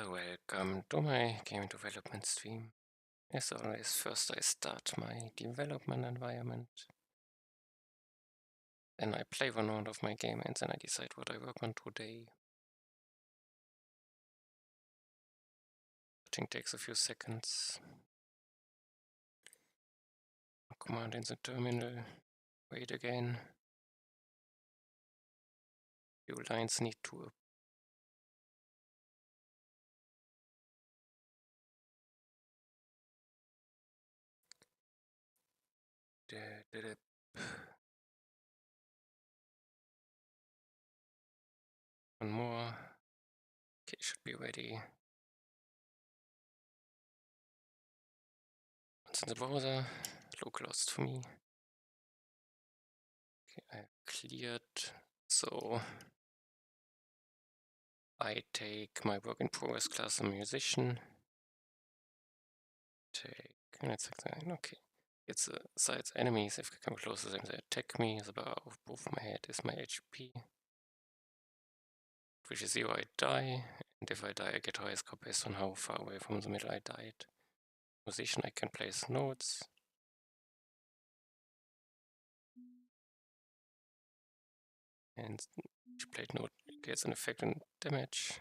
Welcome to my game development stream. As always, first I start my development environment. Then I play one round of my game and then I decide what I work on today. I think takes a few seconds. Command in the terminal. Wait again. Few lines need to one more. Okay, should be ready. Once in the browser, localhost for me. Okay, I cleared. So I take my work in progress class, a musician. Let's examine. Okay. It's sides enemies. If I come close to them, they attack me. The bar of both my head is my HP. Which is 0, I die. And if I die, I get higher score based on how far away from the middle I died. Position, I can place nodes. And each plate node gets an effect on damage.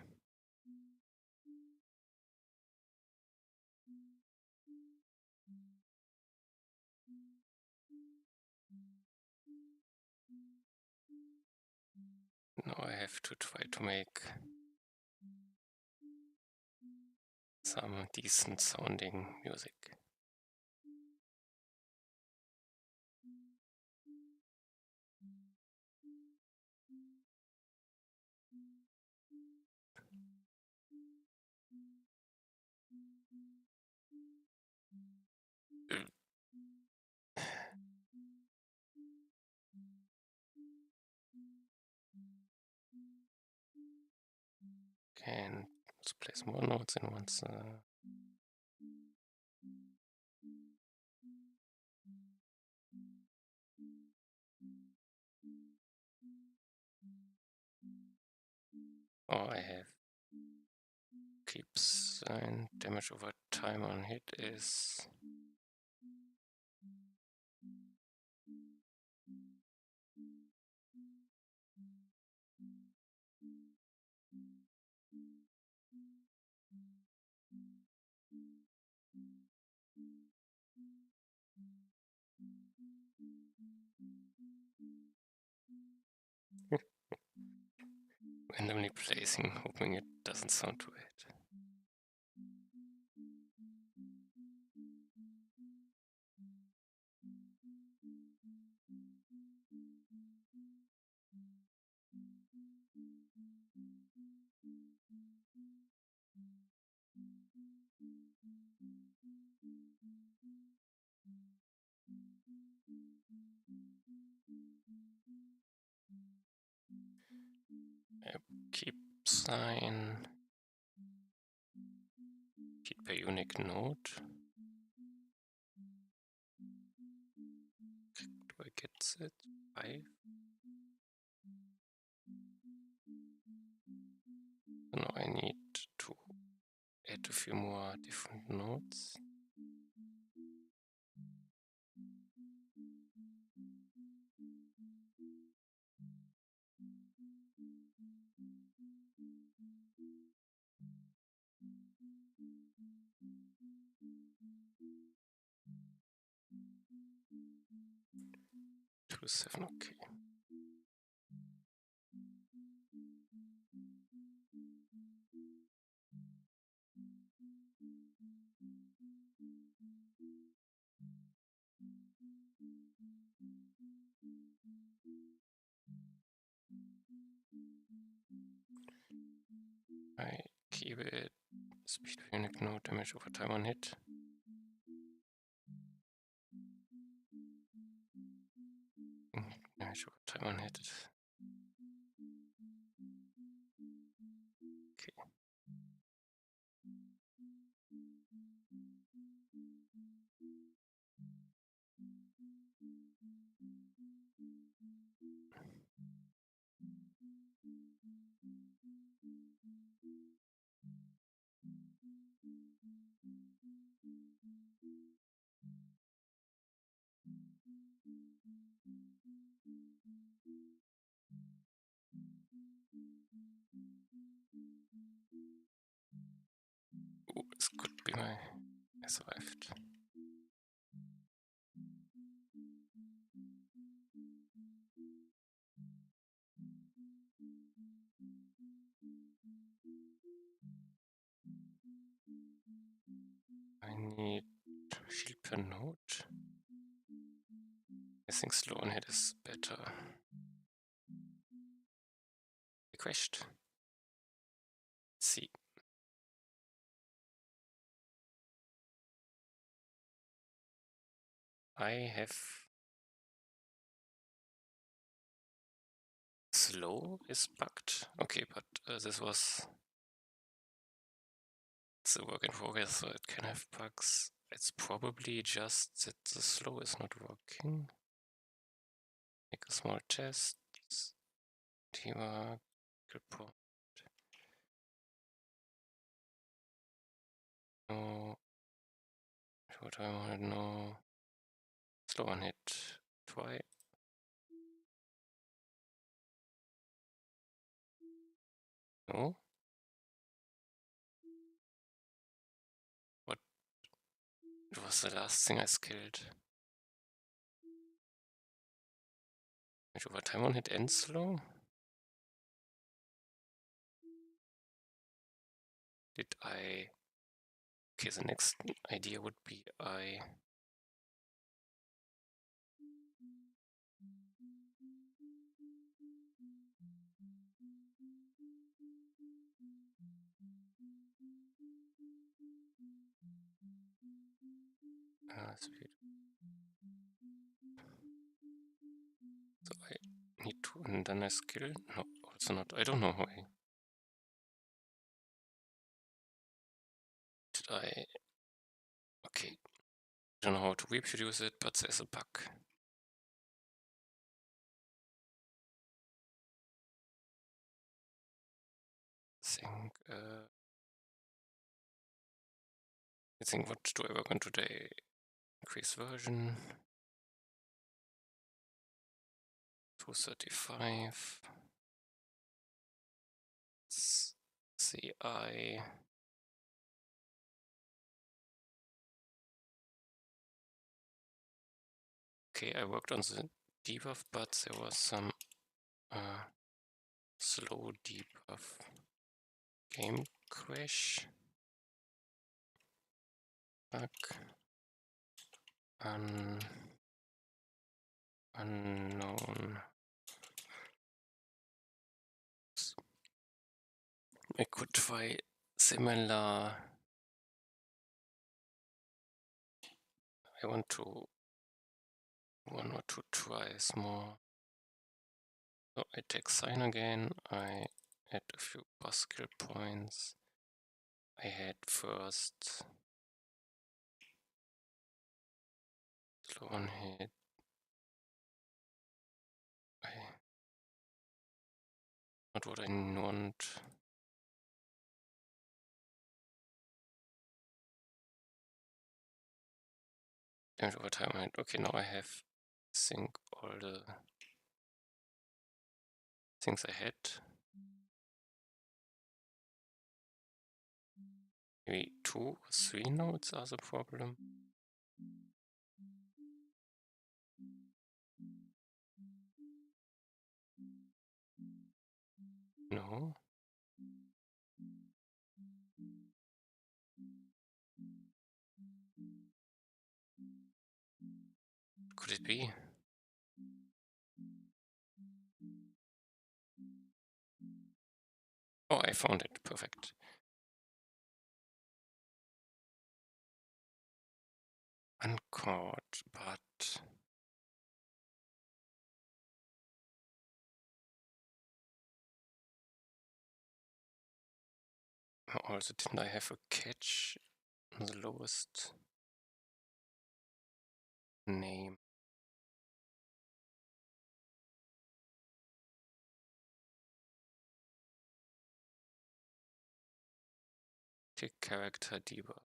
Now I have to try to make some decent sounding music. Can let's place more nodes in once. Oh, I have keeps and damage over time on hit is randomly placing, hoping it doesn't sound too bad. Keep sign. Keep a unique node. Do I get it? 5? Now I need to add a few more different nodes. Two 7, okay. I keep it speed of unique node, damage over time on hit. Damage over time on hit. Okay. I survived. I need shield per node. I think slow on hit is better. He crashed. Let's see. I have slow is bugged. Okay, but this was it's a work in progress, so it can have bugs. It's probably just that the slow is not working. Make a small test. Debug. Report. No. What I want to know. Slow on hit. Try. No. What was the last thing I skilled? Which over time on hit and slow? Did I... Okay, the next idea would be I... speed. So I need to, and then I skill? No, also not. I don't know how I... Did I... Okay. I don't know how to reproduce it, but there's a bug. I think what do I work on today? Increase version. 235. CI. Okay, I worked on the debuff, but there was some slow debuff. Game crash. Bug. Unknown. I could try similar. I want to 1 or 2 tries more. So I take sign again. I add a few boss skill points. I had first slow on hit. Not what I want. Damage over time. Okay, now I have, I think, all the things I had. Maybe 2 or 3 nodes are the problem. No. Could it be? Oh, I found it. Perfect. Uncaught, but also didn't I have a catch on the lowest name? Tick character debug.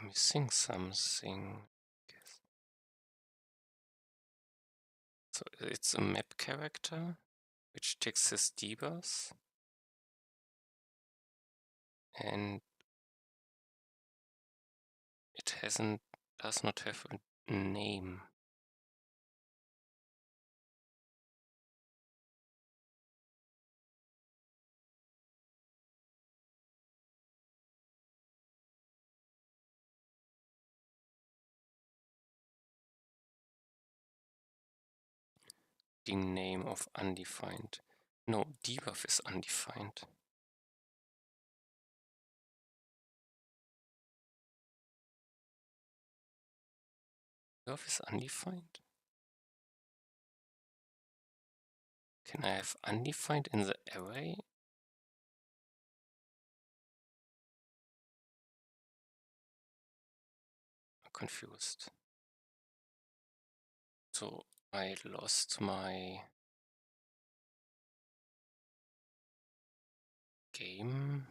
missing something. Guess. So it's a map character which takes his debuffs and it does not have a name. The name of undefined. No, debuff is undefined. Debuff is undefined? Can I have undefined in the array? I'm confused. So I lost my game.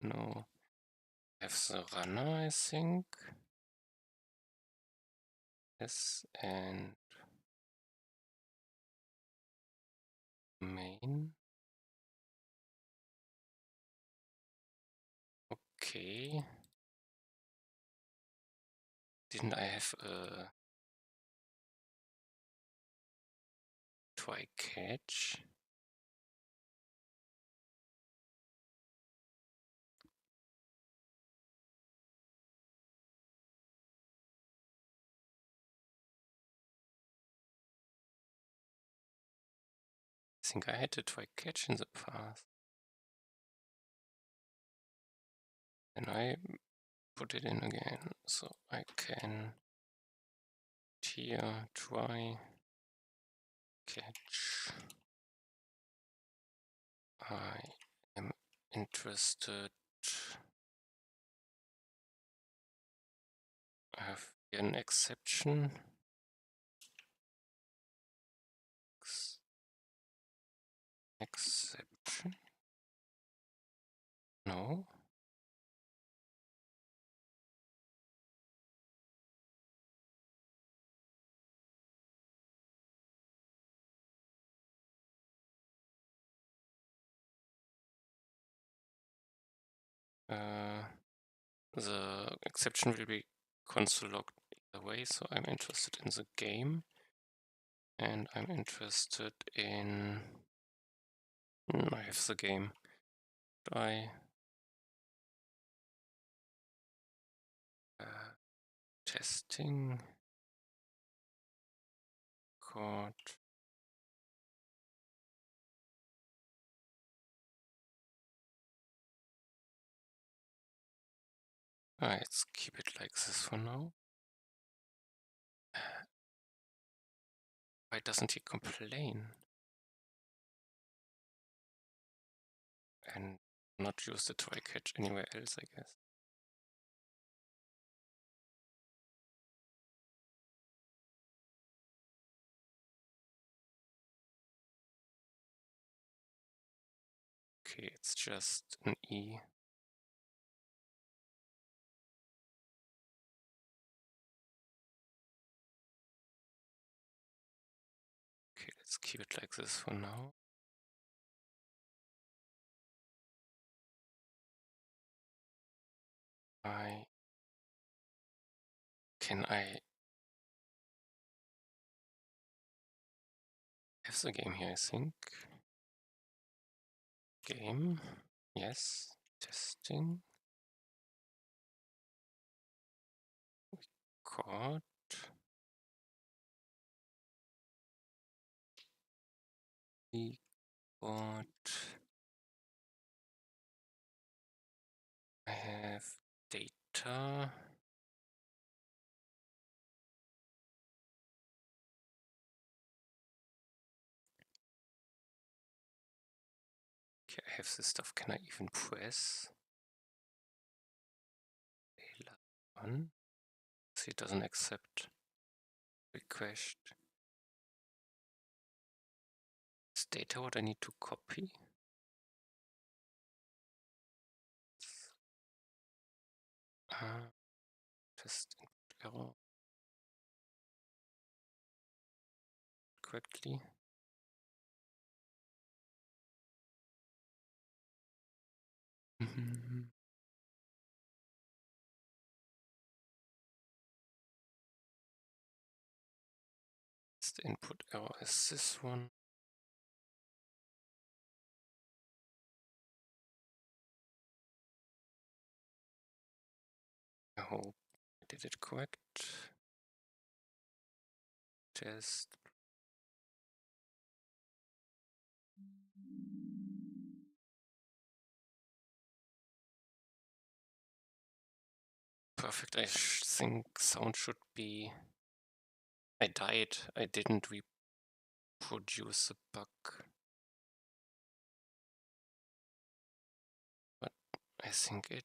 No. I have the runner, I think. Yes, and main. Okay. Didn't I have a try catch? I think I had to try catch in the past. And I put it in again, so I can tier try catch. I am interested. I have an exception. Exception? No. The exception will be console logged either way, so I'm interested in the game. And I'm interested in... I have the game. I testing code. Let's keep it like this for now. Why doesn't he complain? And not use the try catch anywhere else, I guess. Okay, it's just an E. Okay, let's keep it like this for now. Can I have the game here, I think. Game, yes, testing. Record. Record. I have data. Okay, I have this stuff. Can I even press? A1. See, it doesn't accept. request. Is data what I need to copy? Test input error correctly. The input error is this one. I hope I did it correct. Test. Perfect. I think sound should be. I died. I didn't reproduce the bug. But I think it.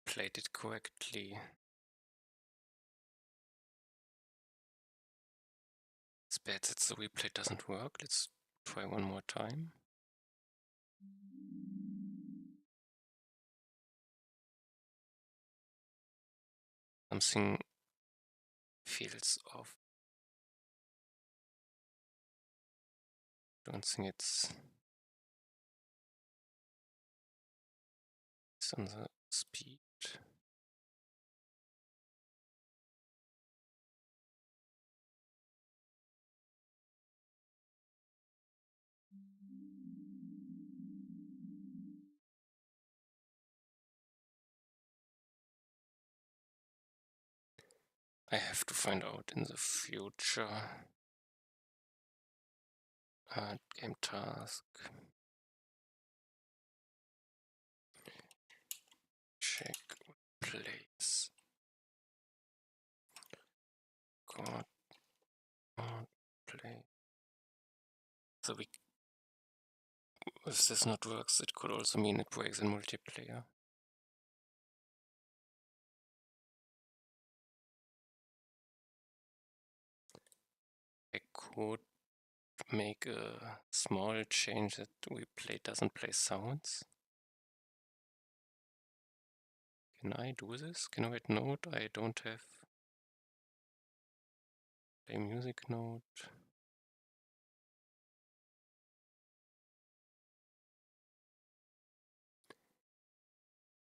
Played it correctly. It's bad that the replay doesn't work. Let's try one more time. Something feels off. Don't think it's on the speed. I have to find out in the future. Game task. Check place. God play. So if this not works, it could also mean it breaks in multiplayer. I could make a small change that replay doesn't play sounds. Can I do this? Can I write note? I don't have play music note.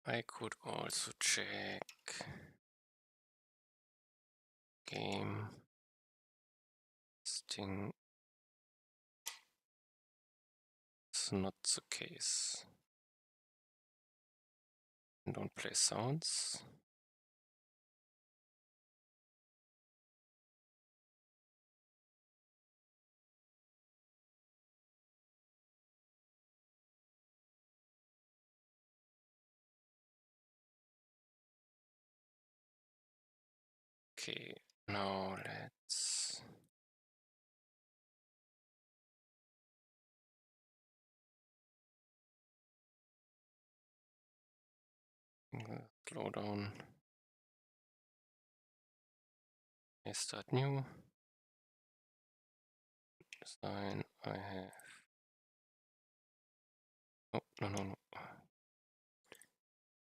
I could also check game sting. It's not the case. Don't play sounds. Okay, now let's slow down. I start new. Design. I have. Oh, no.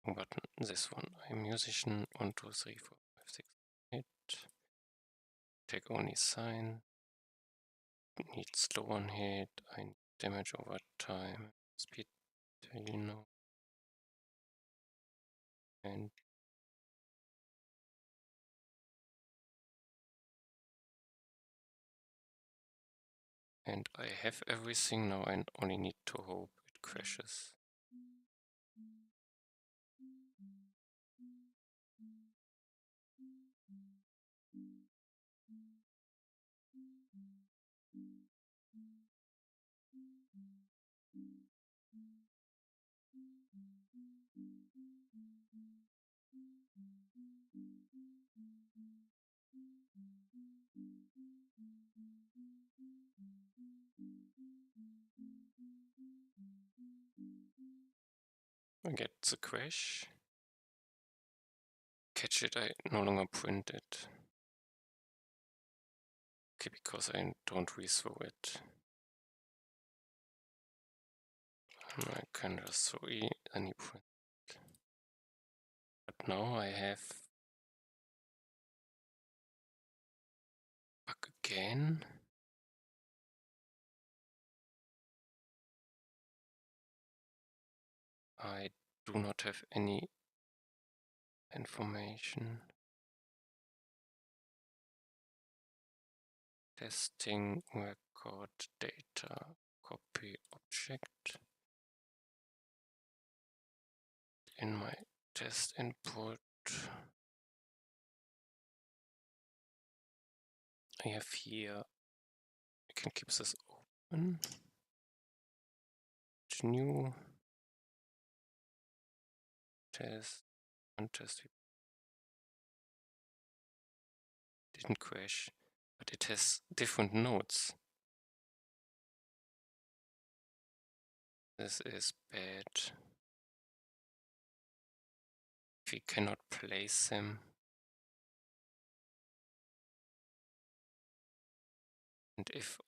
Button. This one. I'm musician. 1, 2, 3, 4, 5, 6, 8. Take only sign. Need slow on hit. I need damage over time. Speed. You know. And I have everything now. I only need to hope it crashes. get the crash. Catch it, I no longer print it. Okay, because I don't rethrow it. I can just throw any print. But now I have bug again. I do not have any information. Testing record data, copy object. In my test input, I have here, I can keep this open. New test, one test didn't crash, but it has different nodes. This is bad. We cannot place them. And if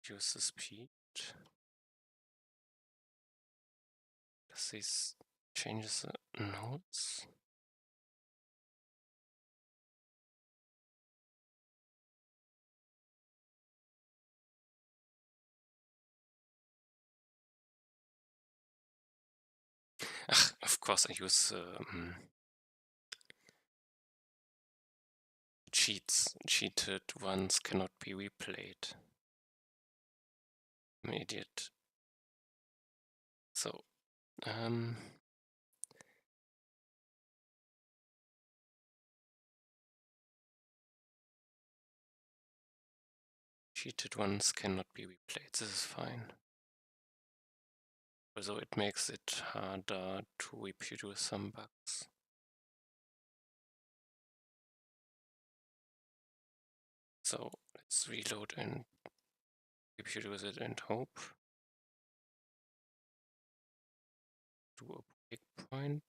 use the speed, does this changes the nodes? Of course I use cheats. Cheated ones cannot be replayed. I'm an idiot. So, cheated ones cannot be replayed. This is fine. So it makes it harder to reproduce some bugs. So let's reload and reproduce it and hope. Do a breakpoint.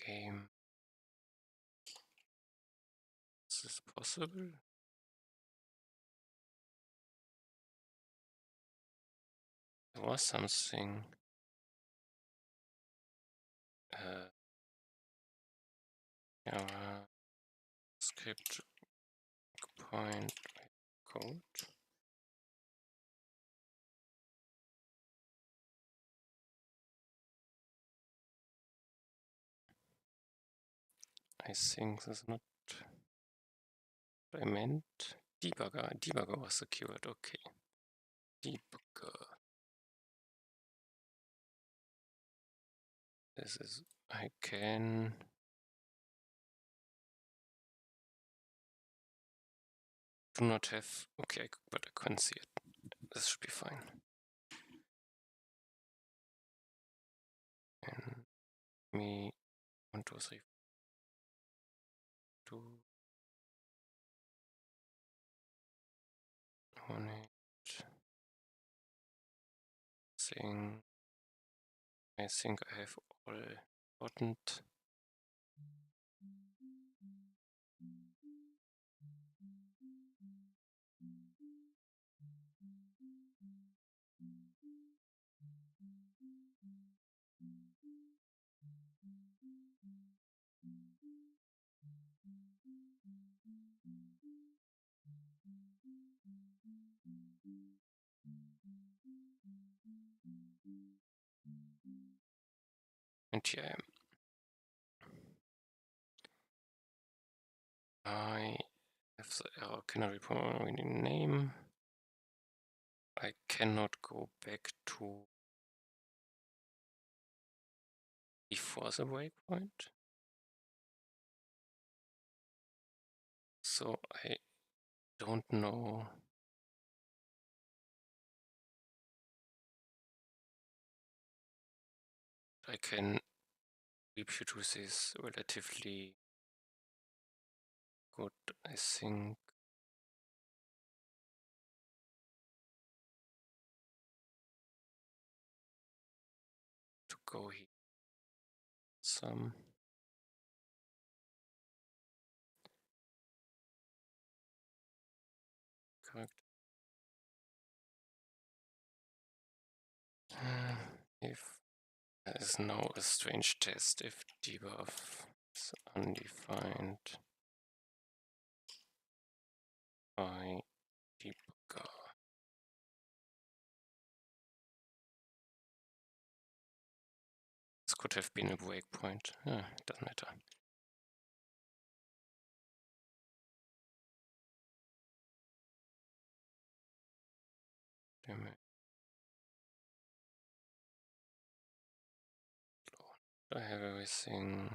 Game. Is this possible? There was something. Script point code. I think this is not what I meant. Debugger. Debugger was secured. Okay. Debugger. This is, I can. Do not have, okay, but I can't see it. This should be fine. And me 1, 2, 3, 2, 1, 8. I think I have all important. And here I have the error cannot report reading name. I cannot go back to before the breakpoint. So I don't know. I can reproduce this relatively good, I think. To go here. Some. Correct. If there is now a strange test if debuff is undefined by debugger. This could have been a breakpoint. Doesn't matter. Damn it. I have everything.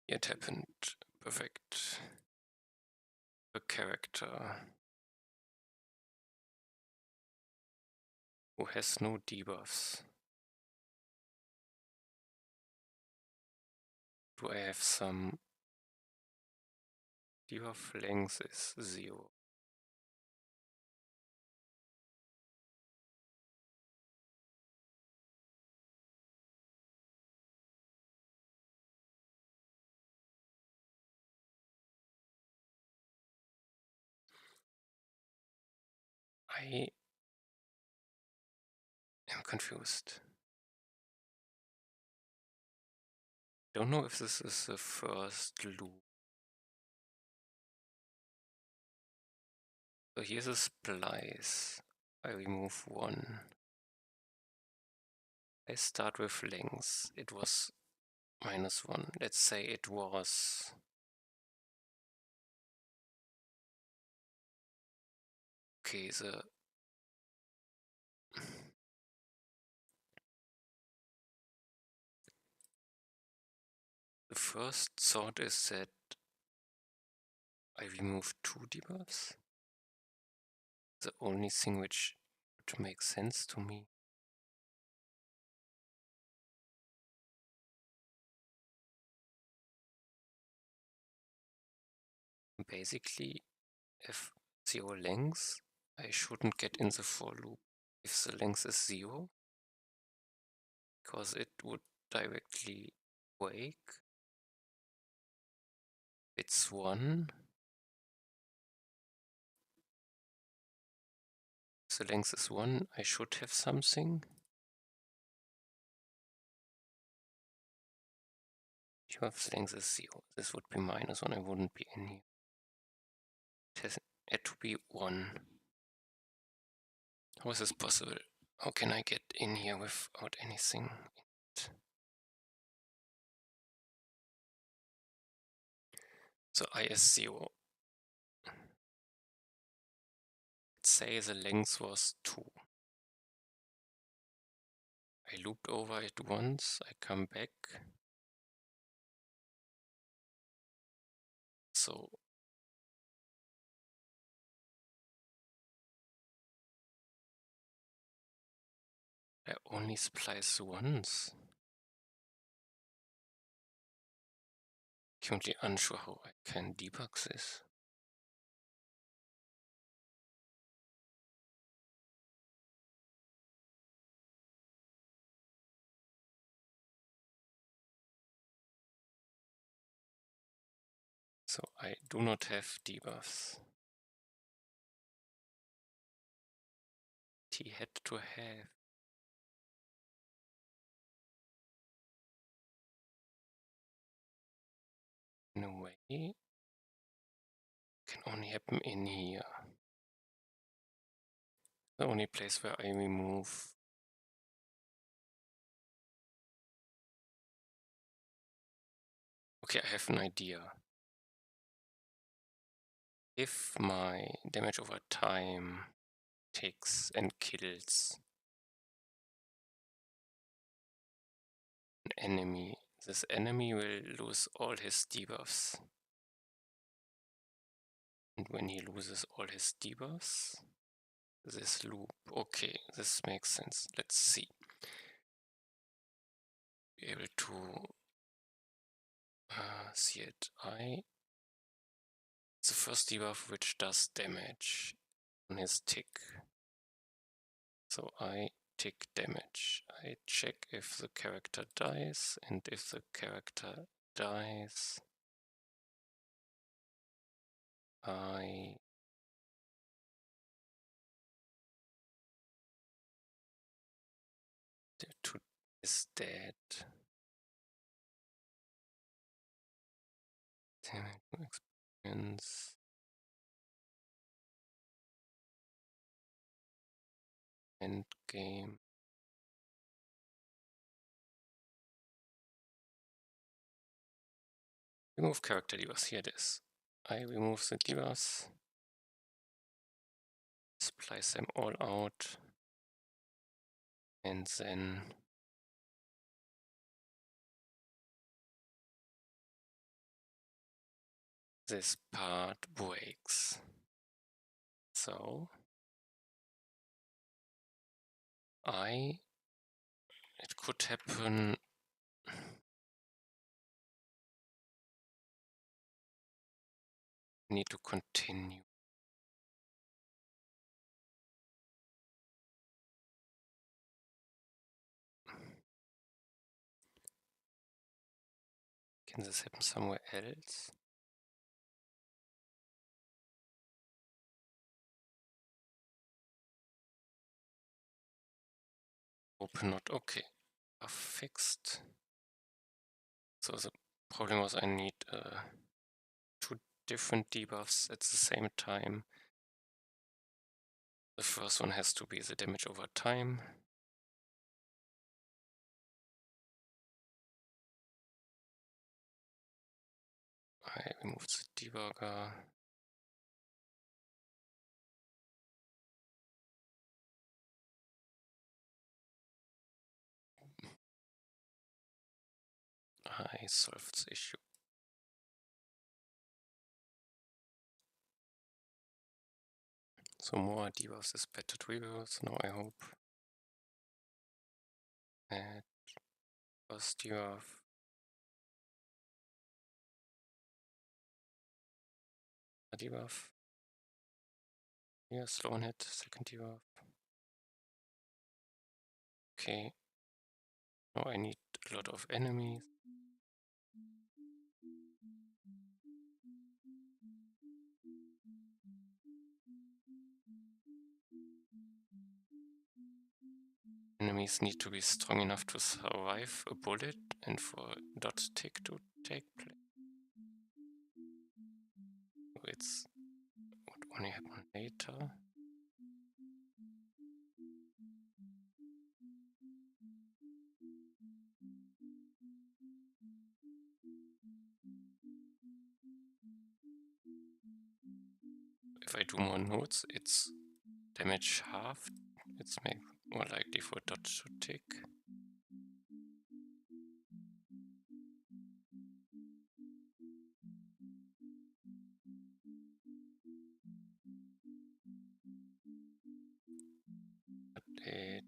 It happened. Perfect. A character who has no debuffs. Do I have some debuff? Length is 0. I am confused. Don't know if this is the first loop. So here's a splice. I remove 1. I start with length. It was -1. Let's say it was okay. The first thought is that I remove 2 debuffs. The only thing which would make sense to me. Basically, if 0 length, I shouldn't get in the for loop if the length is 0, because it would directly break. It's 1. The length is 1, I should have something. If the length is 0, this would be -1, I wouldn't be in here. It had to be 1. How is this possible? How can I get in here without anything? So I is 0. Let's say the length was 2. I looped over it once, I come back. So I only splice once. Currently unsure how I can debug this. So I do not have debuffs. He had to have. In a way, can only happen in here. The only place where I remove. Okay, I have an idea. If my damage over time takes and kills an enemy, this enemy will lose all his debuffs. And when he loses all his debuffs, this loop, okay, this makes sense. Let's see. Be able to see it. It's the first debuff which does damage on his tick. So I tick damage. I check if the character dies, and if the character dies, I is dead. Damage experience. End game. Remove character debuffs. Here it is. I remove the debuffs. Splice them all out. And then this part breaks. So it could happen. Need to continue. Can this happen somewhere else? Open not okay. Are fixed. So the problem was I need two different debuffs at the same time. The first one has to be the damage over time. I remove the debugger. I solved the issue. So more debuffs is better to reverse. Now I hope. Add first debuff. A debuff. Here, slow on hit, second debuff. Okay. Now I need a lot of enemies. Enemies need to be strong enough to survive a bullet and for dot tick to take place. It's what only happen later. If I do more nodes, it's damage half. It's more likely for dot to tick. But it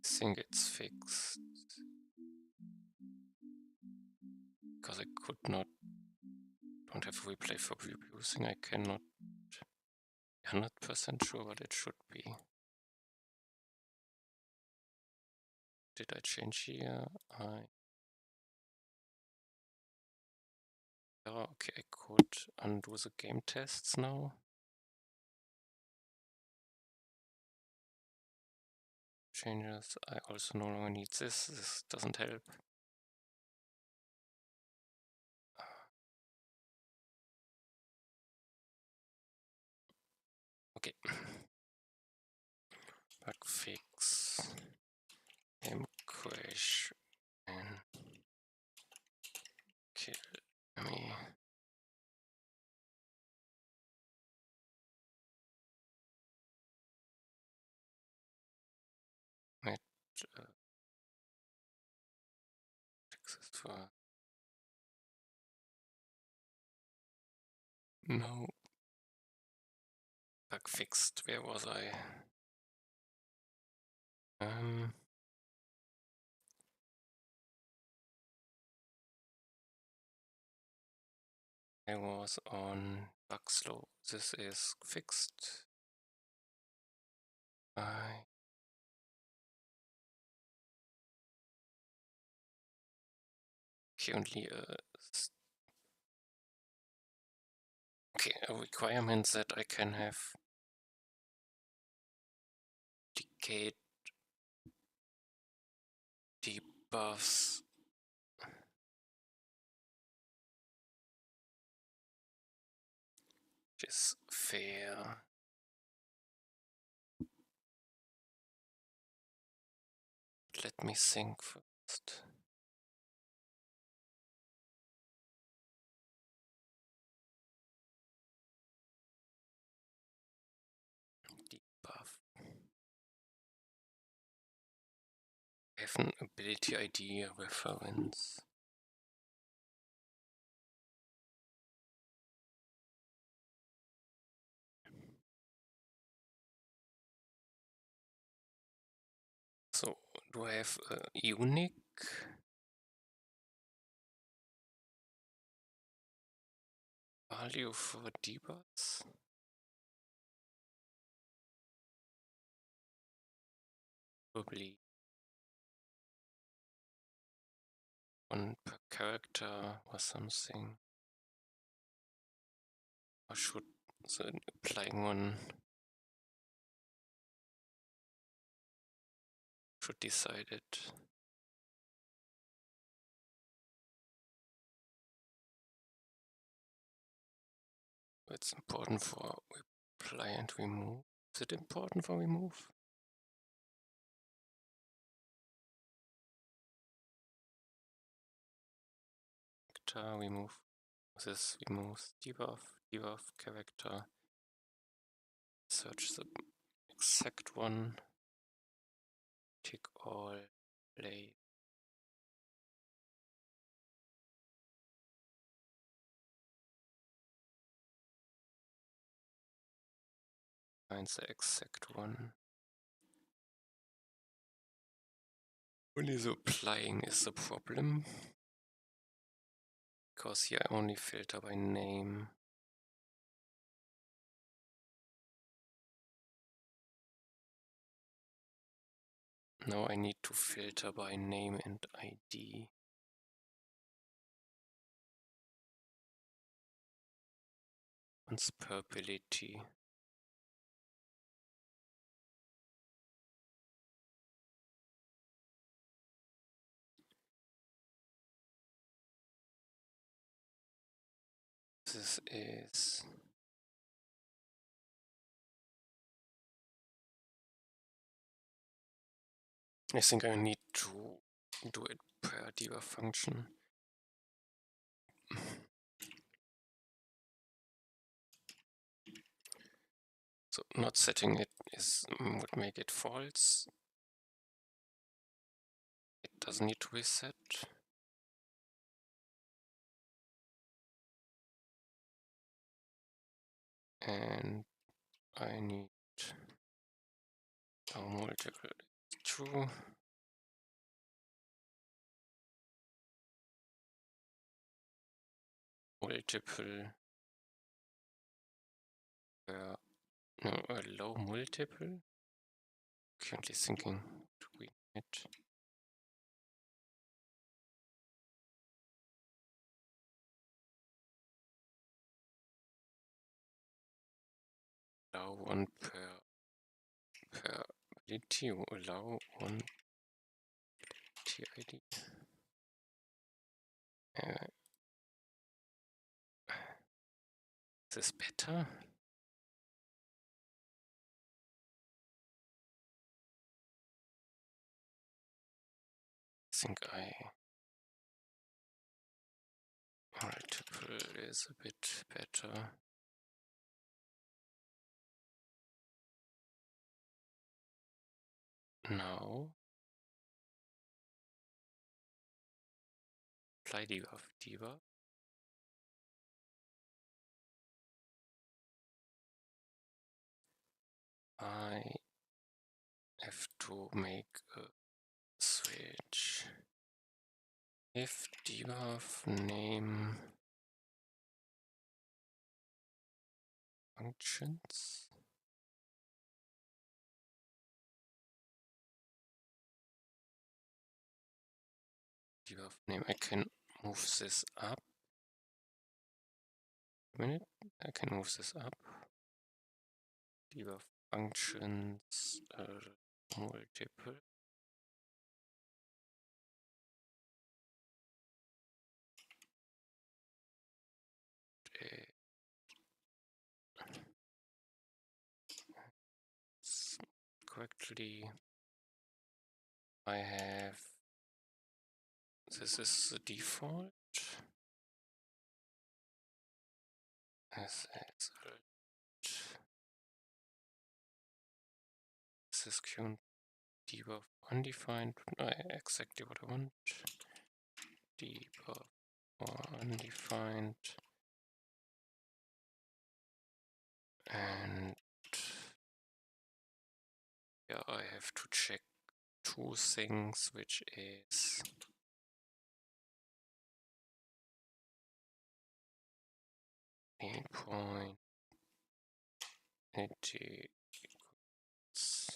I think it's fixed. Because I could not, don't have a replay for reusing, I cannot be 100% sure, but it should be. Did I change here? Okay, I could undo the game tests now. Changes, I also no longer need this doesn't help. Okay. bug fix, name crash, and kill me. Met fixes for no bug fixed. Where was I? I was on bug slow. This is fixed. I currently okay, a requirement that I can have decayed debuffs. Which is fair. Let me think first. Debuff. I have an ability ID reference. So, do I have a unique? Value for debuffs? Probably one per character or something. Or should the applying one should decide it? It's important for apply and remove. Is it important for remove? Character remove. This removes debuff character. Search the exact one. Tick all. Play. Find the exact one. Only the applying is the problem. Because here I only filter by name. Now I need to filter by name and ID. Transferability. This is I think I need to do it per debuff function. So not setting it would make it false. It doesn't need to reset. And I need multiple true. Multiple no, allow multiple. Currently thinking to win it. Allow one per ability, allow one TID. Is this better? think multiple is a bit better. Now apply debuff. I have to make a switch. If debuff name functions. Debuff name, I can move this up. A minute, I can move this up. Debuff functions multiple. Correctly, I have, this is the default. This is Q debuff undefined. Exactly what I want. Debuff undefined. And yeah, I have to check two things, which is point it equals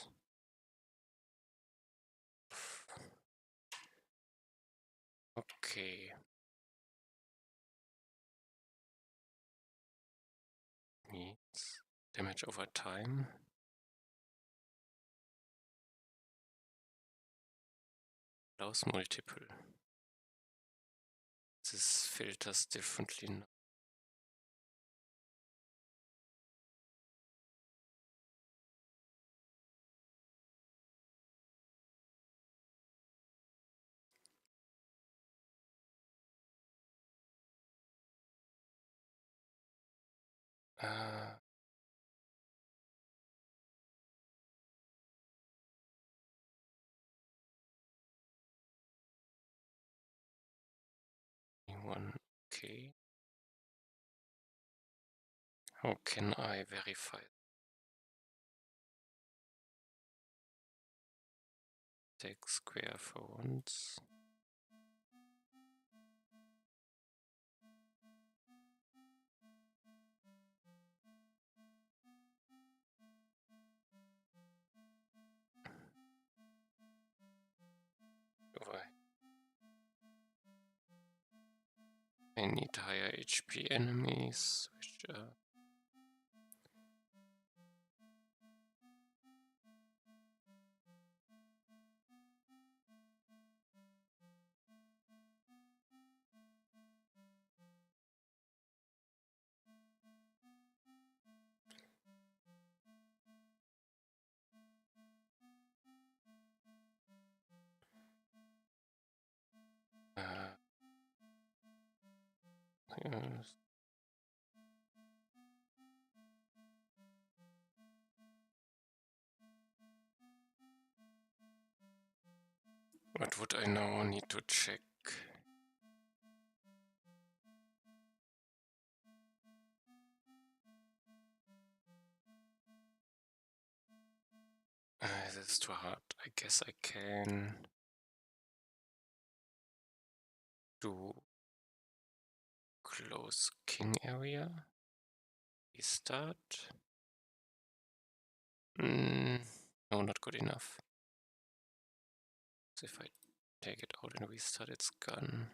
okay. Means damage over time. Allows multiple. This filters differently now. One, okay. How can I verify? Take square for once. I need higher HP enemies, which what would I now need to check? This is too hard. I guess I can do close king area. Restart. No, not good enough. So if I take it out and restart, it's gone.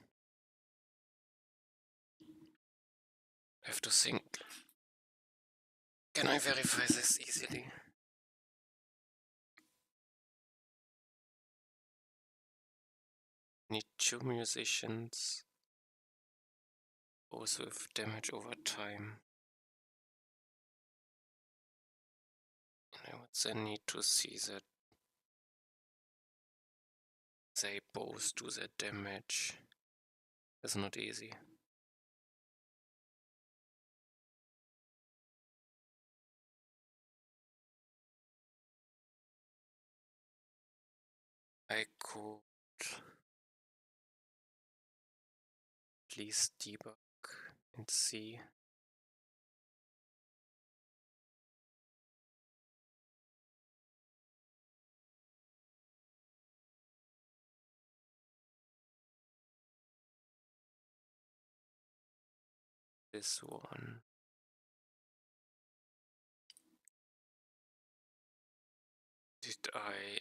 I have to think. Can I verify this easily? Need 2 musicians, both with damage over time. And I would then need to see that they both do their damage. It's not easy. I could please debug and see. This one. Did I...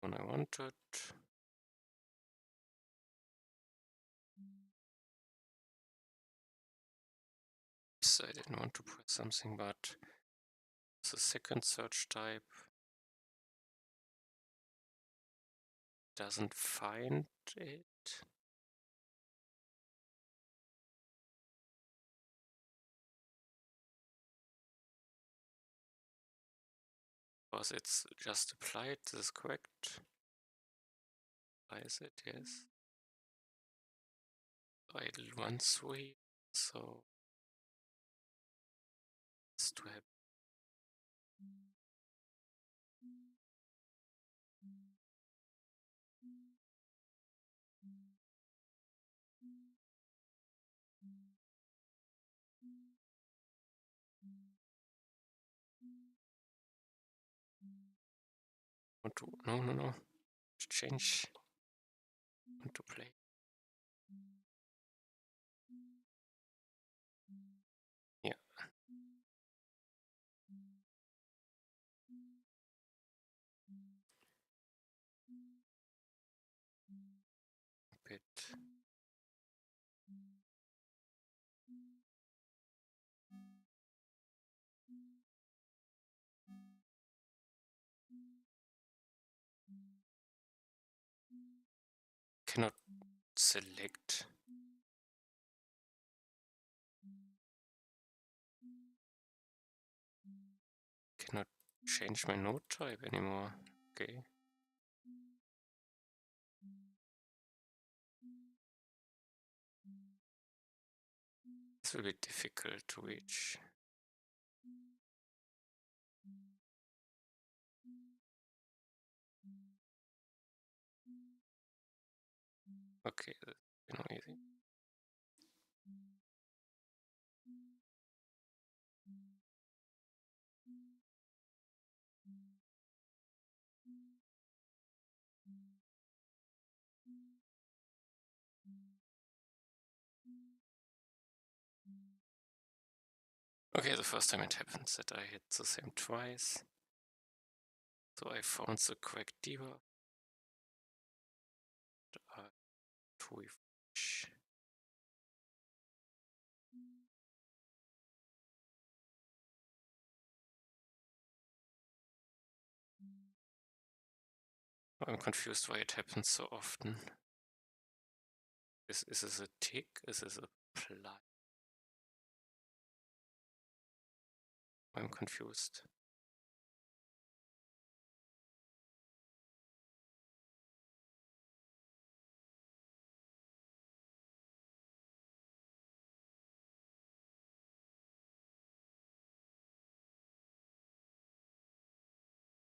when I wanted... So I didn't want to press something, but the second search type doesn't find it. Because it's just applied, this is correct. Why is it? Yes. Idle 1 3, so it's to have want to no to change, want to play. Yeah. Bit. Cannot select. Cannot change my node type anymore. Okay. This will be difficult to reach. Okay, that's easy. Okay, the first time it happens that I hit the same twice. So I found the correct debug. To refresh. I'm confused why it happens so often. Is this a tick? Is this a plug? I'm confused.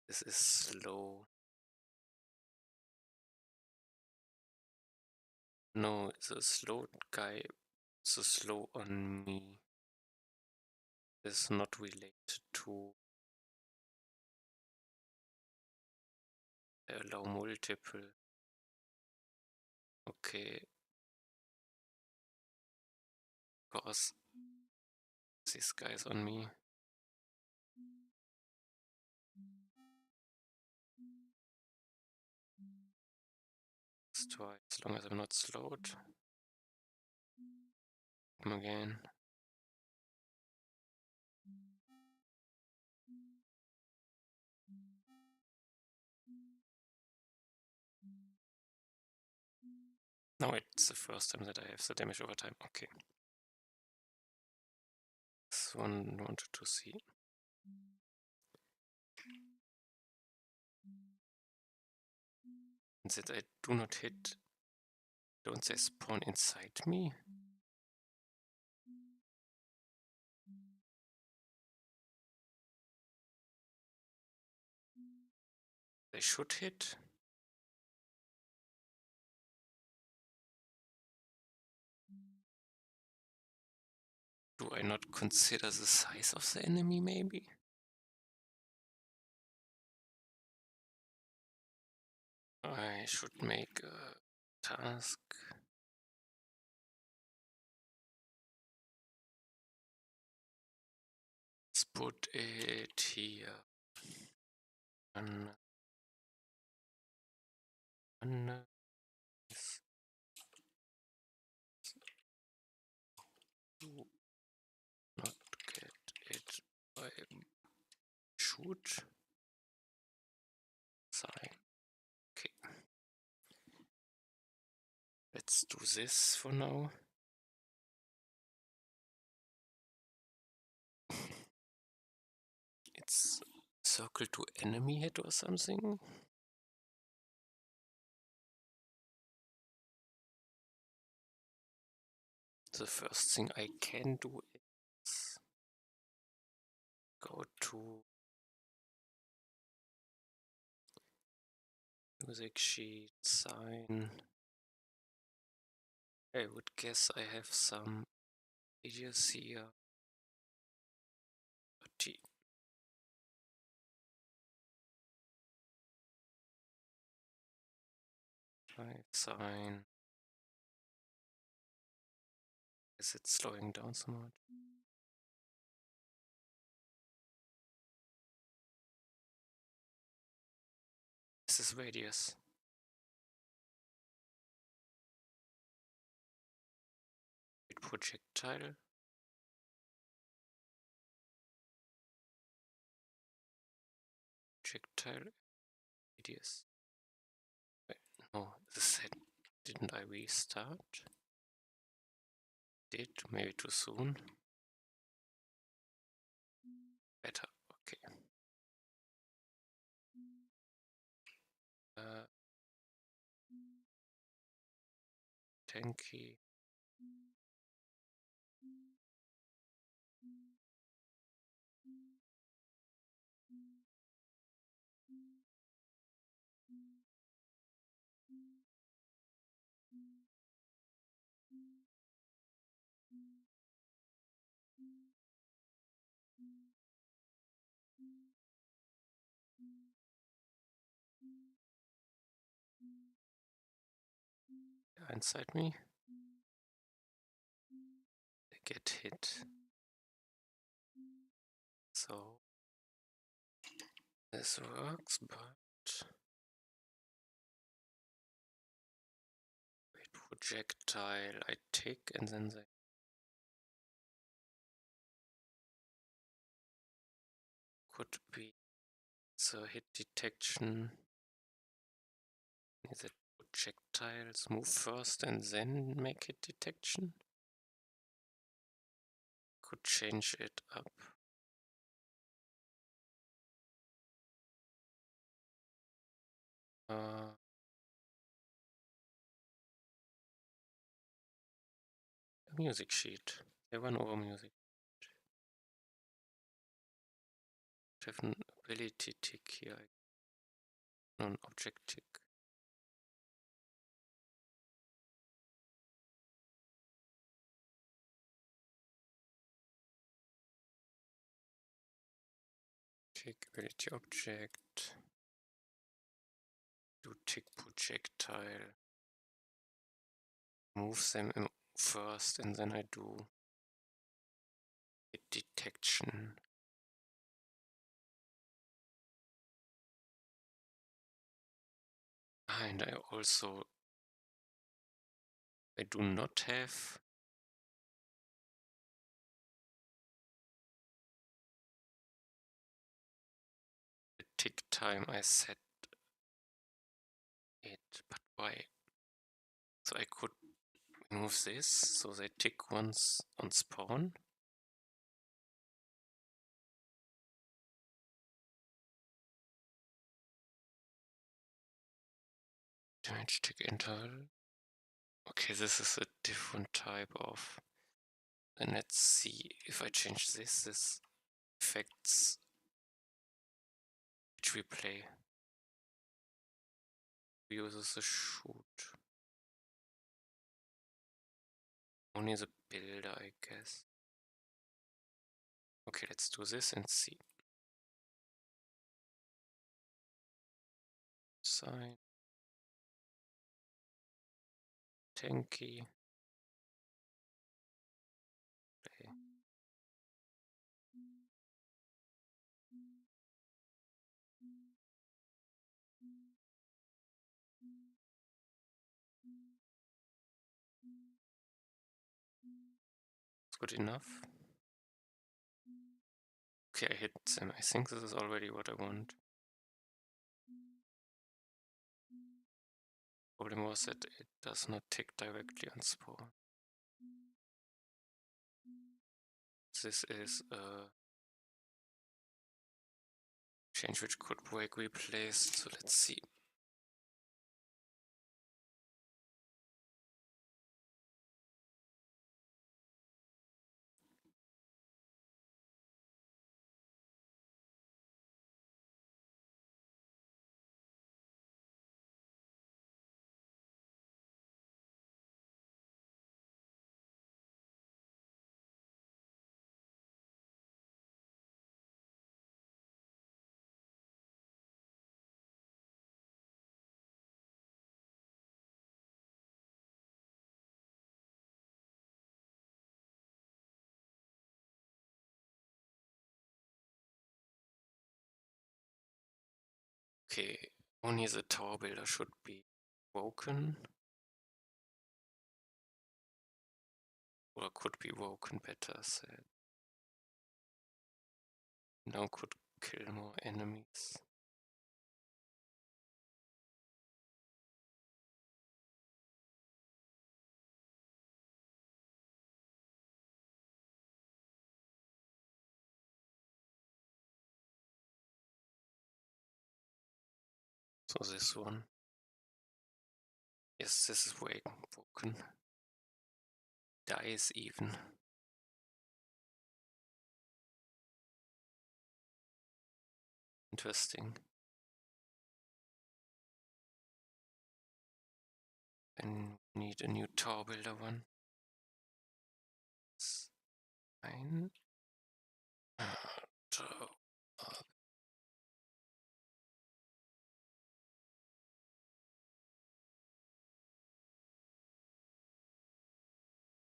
This is slow. No, the slow guy, the slow on me is not related to allow multiple. Okay. Because this guy's on me. Let's try as long as I'm not slowed. Come again. Now it's the first time that I have the damage over time. Okay. this one wanted to see. And that I do not hit. Don't they spawn inside me? They should hit. Do I not consider the size of the enemy, maybe? I should make a task. Let's put it here. Do not get it by shoot sign. Okay. Let's do this for now. It's circle to enemy hit or something. The first thing I can do is go to music sheet, sign. I would guess I have some videos here. 30. Right, sign. Is it slowing down so much? This is radius. Wait, projectile. Projectile radius. Wait, no, this said, didn't I restart? Did, maybe too soon. Better, okay. Tanky. Inside me. They get hit. So this works, but wait, projectile I take and then they could be the hit detection. Is it projectiles move first and then make hit detection? Could change it up. Music sheet. They run over music. I have an ability tick here. An object tick. Tick ability object. Do tick projectile. Move them first and then I do hit detection. And I do not have the tick time I set it, but why? So I could remove this, so they tick once on spawn. Damage tick interval. Okay, this is a different type of. Then let's see if I change this affects which we play. Uses a shoot. Only the builder, I guess. Okay, let's do this and see. Sign. Tanky. Play. It's good enough. Okay, I hit them. I think this is already what I want. Problem was that it does not tick directly on spawn. This is a change which could break replaced, so let's see. Okay, only the tower builder should be broken. Or could be broken better said. Now could kill more enemies. So this one. Yes, this is way broken. Dies even. Interesting. Then need a new tower builder one. It's fine.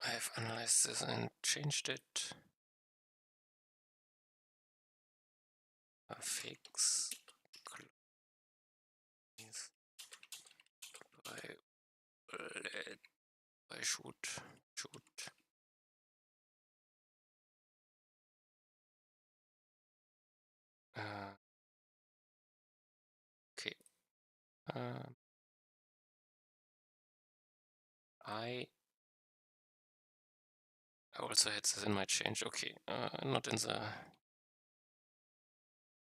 I have analyzed this and changed it. Fix. By shoot. Okay. I also had this in my change. Okay, not in the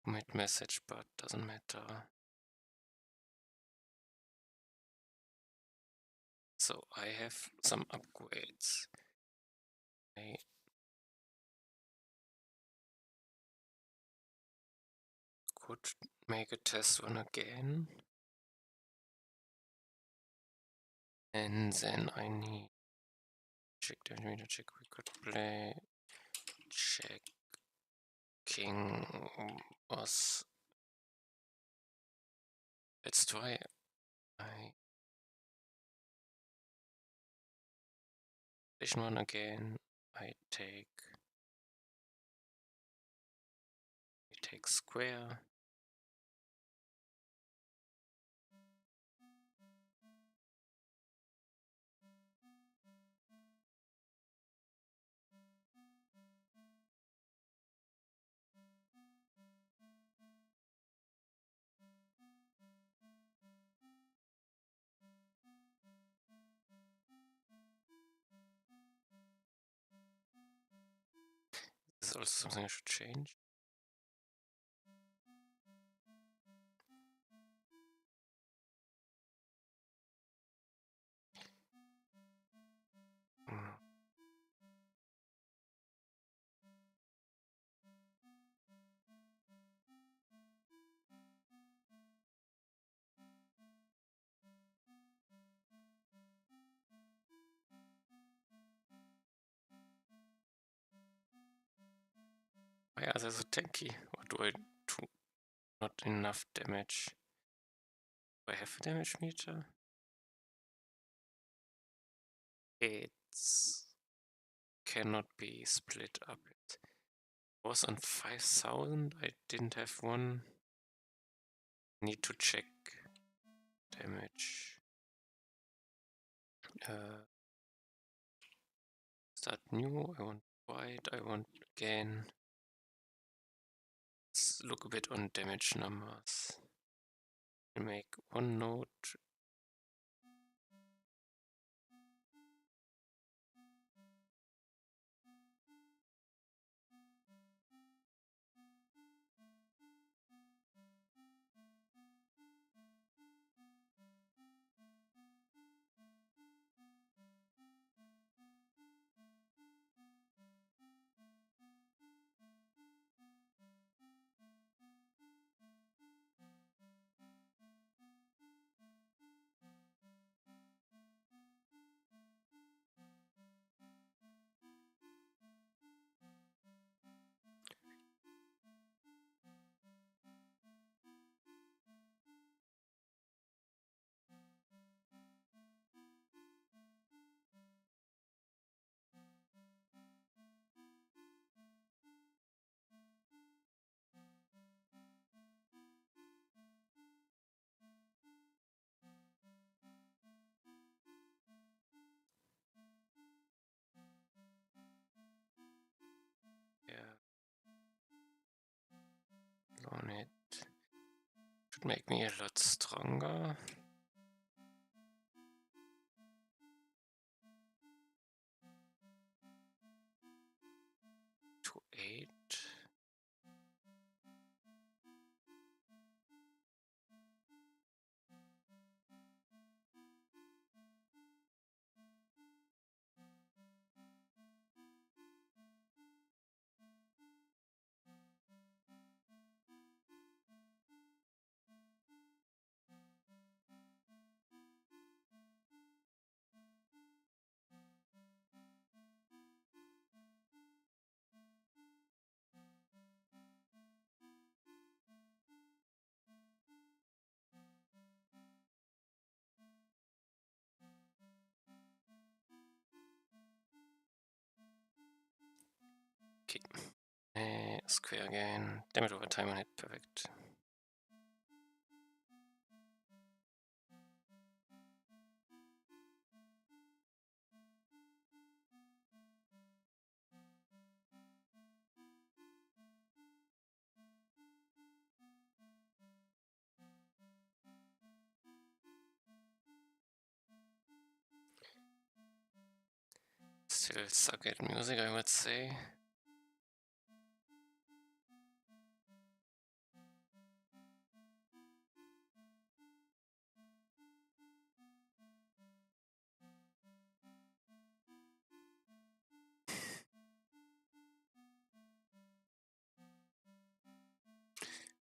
commit message, but doesn't matter. So I have some upgrades. I could make a test one again. And then I need check damage, check we could play. Check king was. Let's try. I station one again. I take square. This is also something I should change. Oh yeah, there's a tanky. What do I do? Not enough damage. Do I have a damage meter? It's cannot be split up. It was on 5,000. I didn't have one. Need to check damage. Start new. I want white. I want again. Let's look a bit on damage numbers. Make one node. Yeah. On it. Should make me a lot stronger. To 8. Okay. Square again. Damage over time on it. Perfect. Still suck at music, I would say.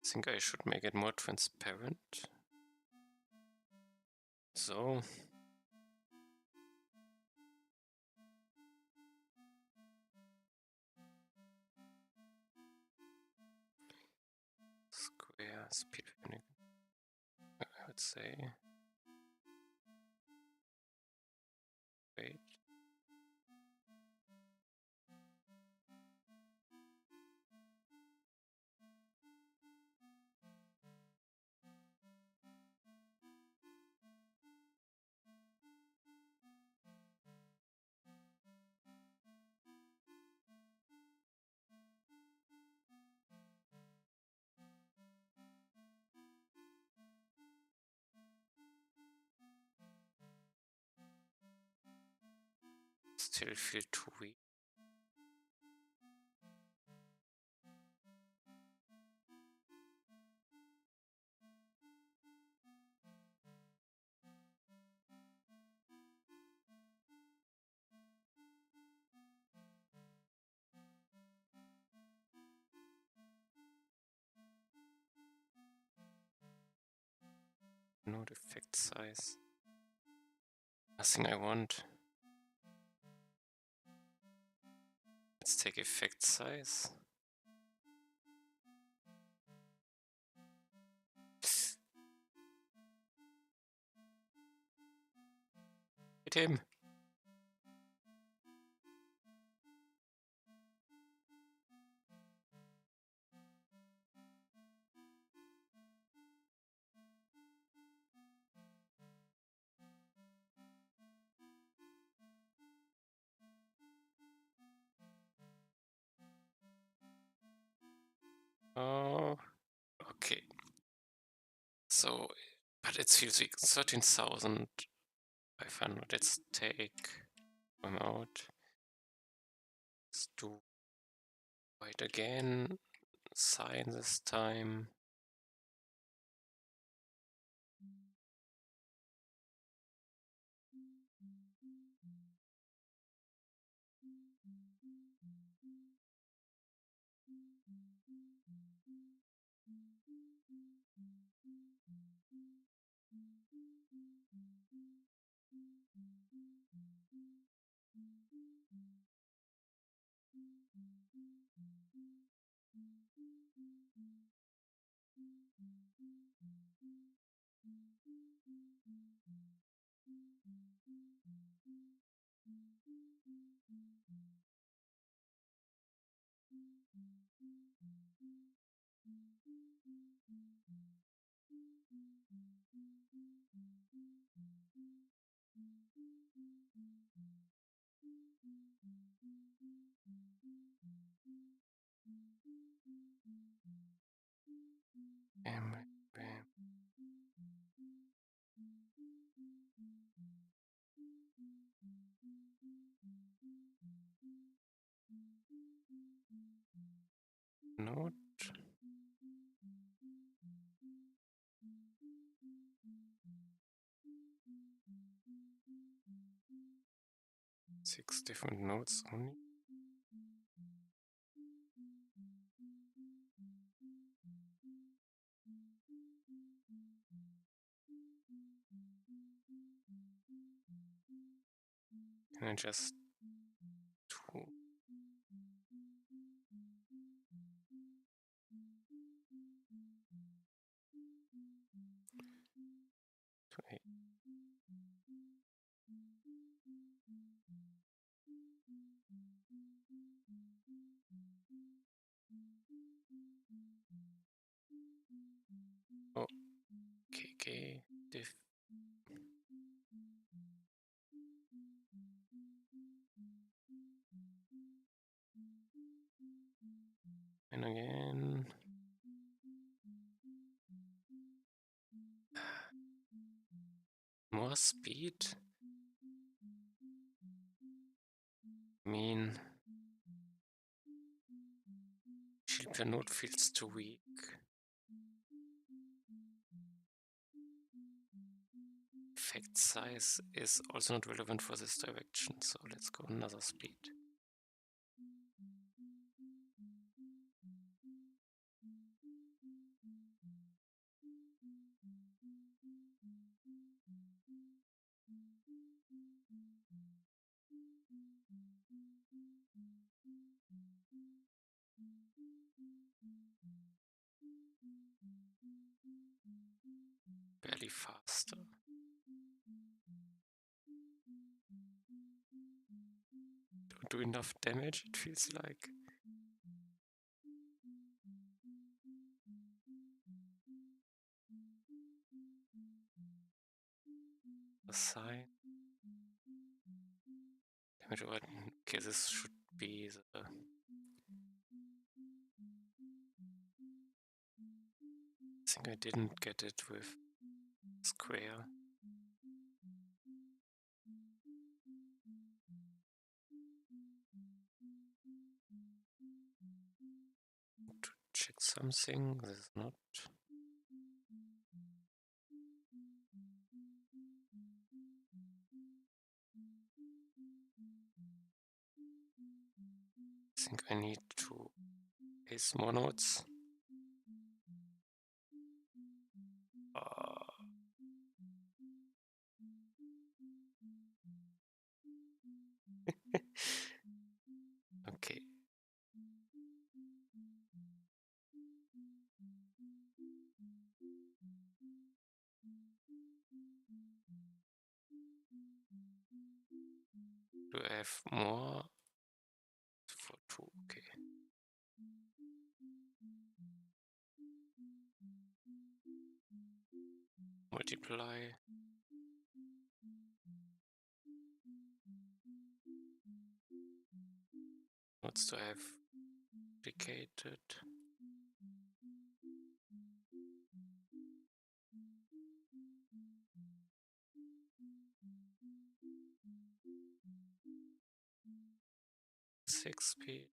I think I should make it more transparent. So. Square speed, I would say. Wait. Still feel too weak. Node effect size. Nothing I want. Let's take effect size. Hit him. Oh, okay. So, but it feels weak. 13,500. Let's take him out. Let's do white again. Sign this time. Bam, bam. Note. 6 different notes only. Can I just do to a oh KK diff and again more speed. I mean, shield per node feels too weak. Effect size is also not relevant for this direction, so let's go another speed. Barely faster. Don't do enough damage, it feels like. The sign. Damage over. Okay, this should be the. I think I didn't get it with square. To check something, this is not. I think I need to place more notes. Okay. have more for 2, okay. Multiply. What's to have duplicated? Six speed.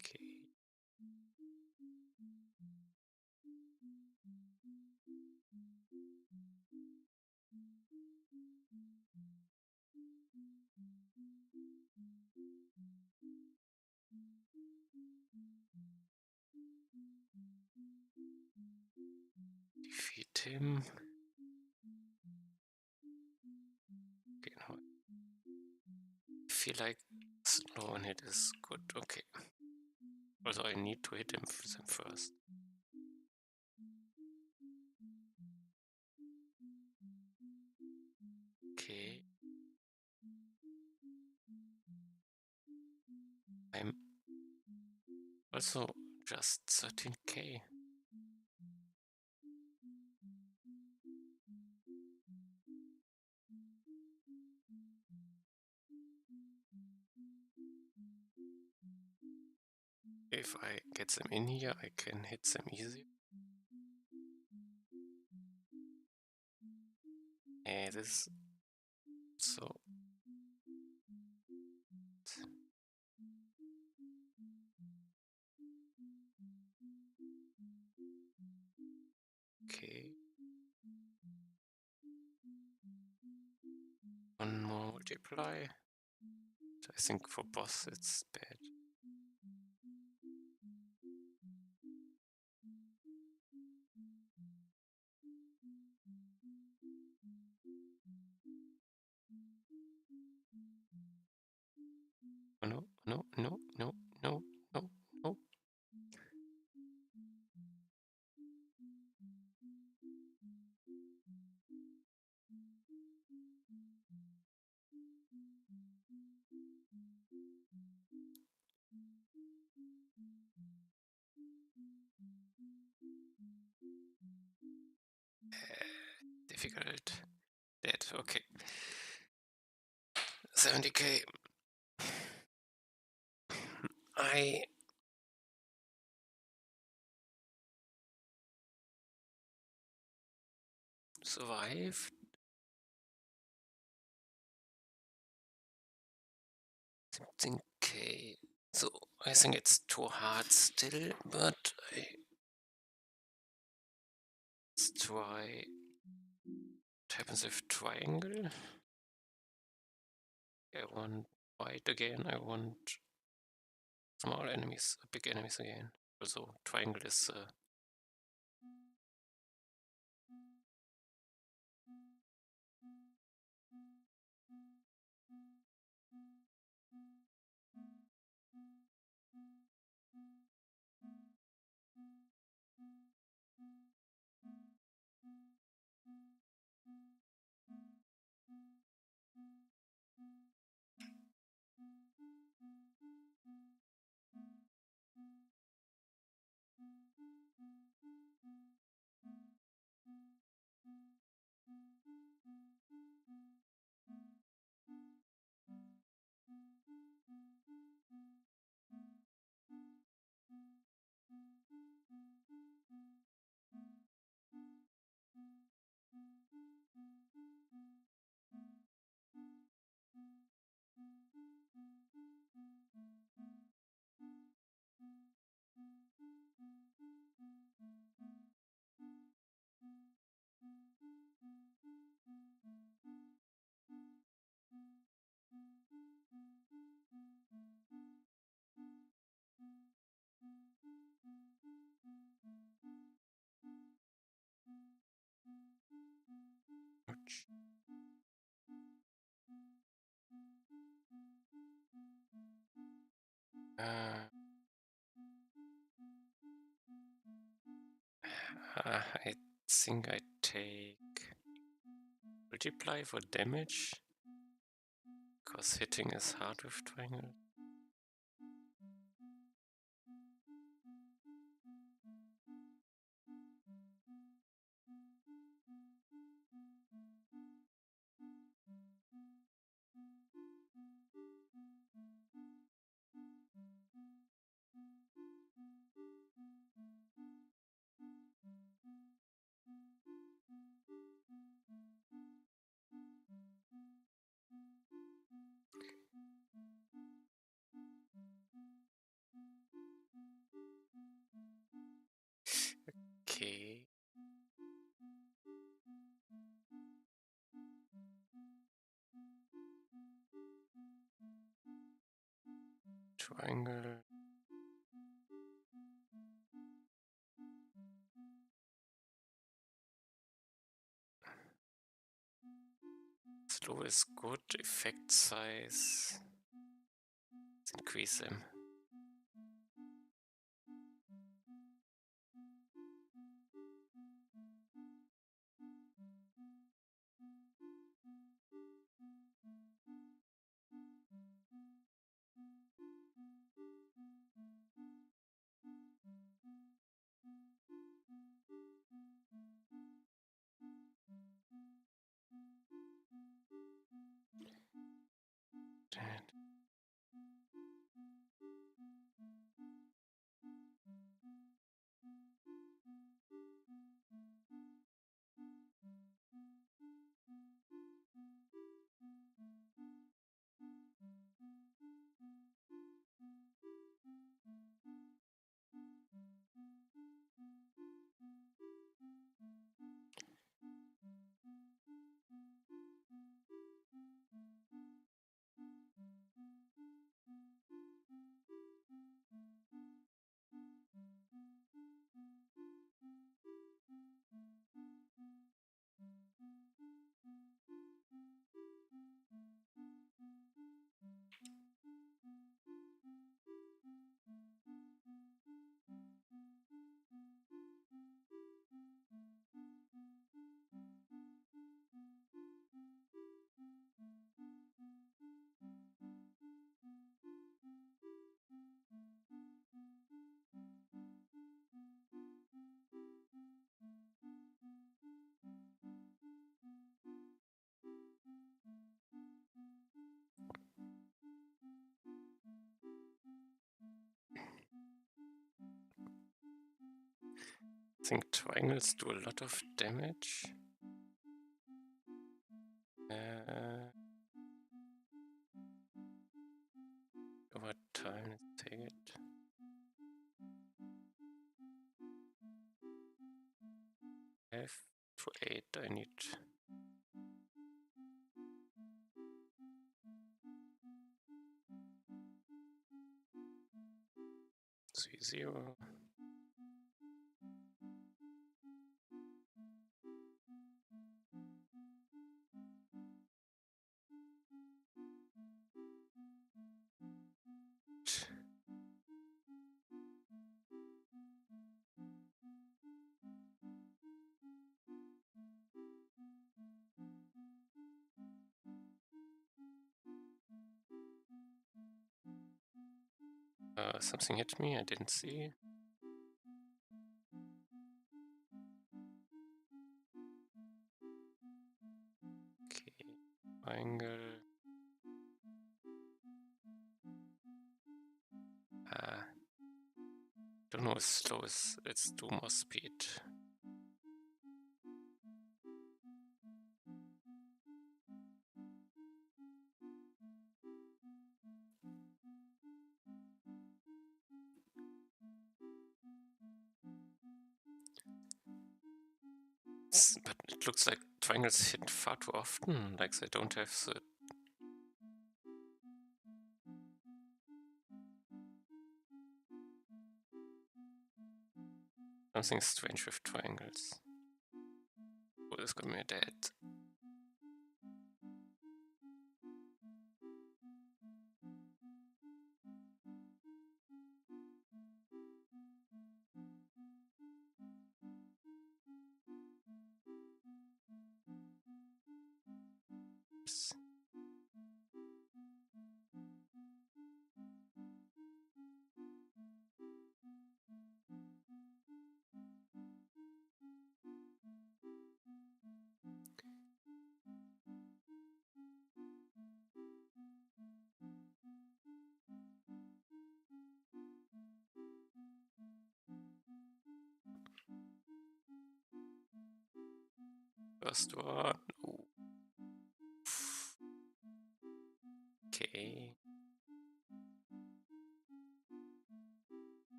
Okay. Defeat him. Okay, now I feel like slow on hit is good. Okay. Also, I need to hit him first. Okay. I'm also just 13k. If I get them in here, I can hit them easy. This is so. Okay. One more multiply. I think for boss it's bad. Oh, no, no, no, no, no, no, no. Difficult. Dead, okay. 70k. I survived. 17k. So I think it's too hard still, but let's try. What happens if triangle? I want white again. I want small enemies, big enemies again. Also triangle is uh, I think I take multiply for damage, because hitting is hard with triangle. Okay. Triangle. Slow is good. Effect size. Let's increase them. I think triangles do a lot of damage. Over time, let's take it. F to 8, I need. C0. Something hit me, I didn't see. Okay, triangle. Don't know as slow as, let's do more speed. But it looks like triangles hit far too often, like they don't have the. Something strange with triangles. Oh, this got me dead. Oops. First one. Ooh. Okay.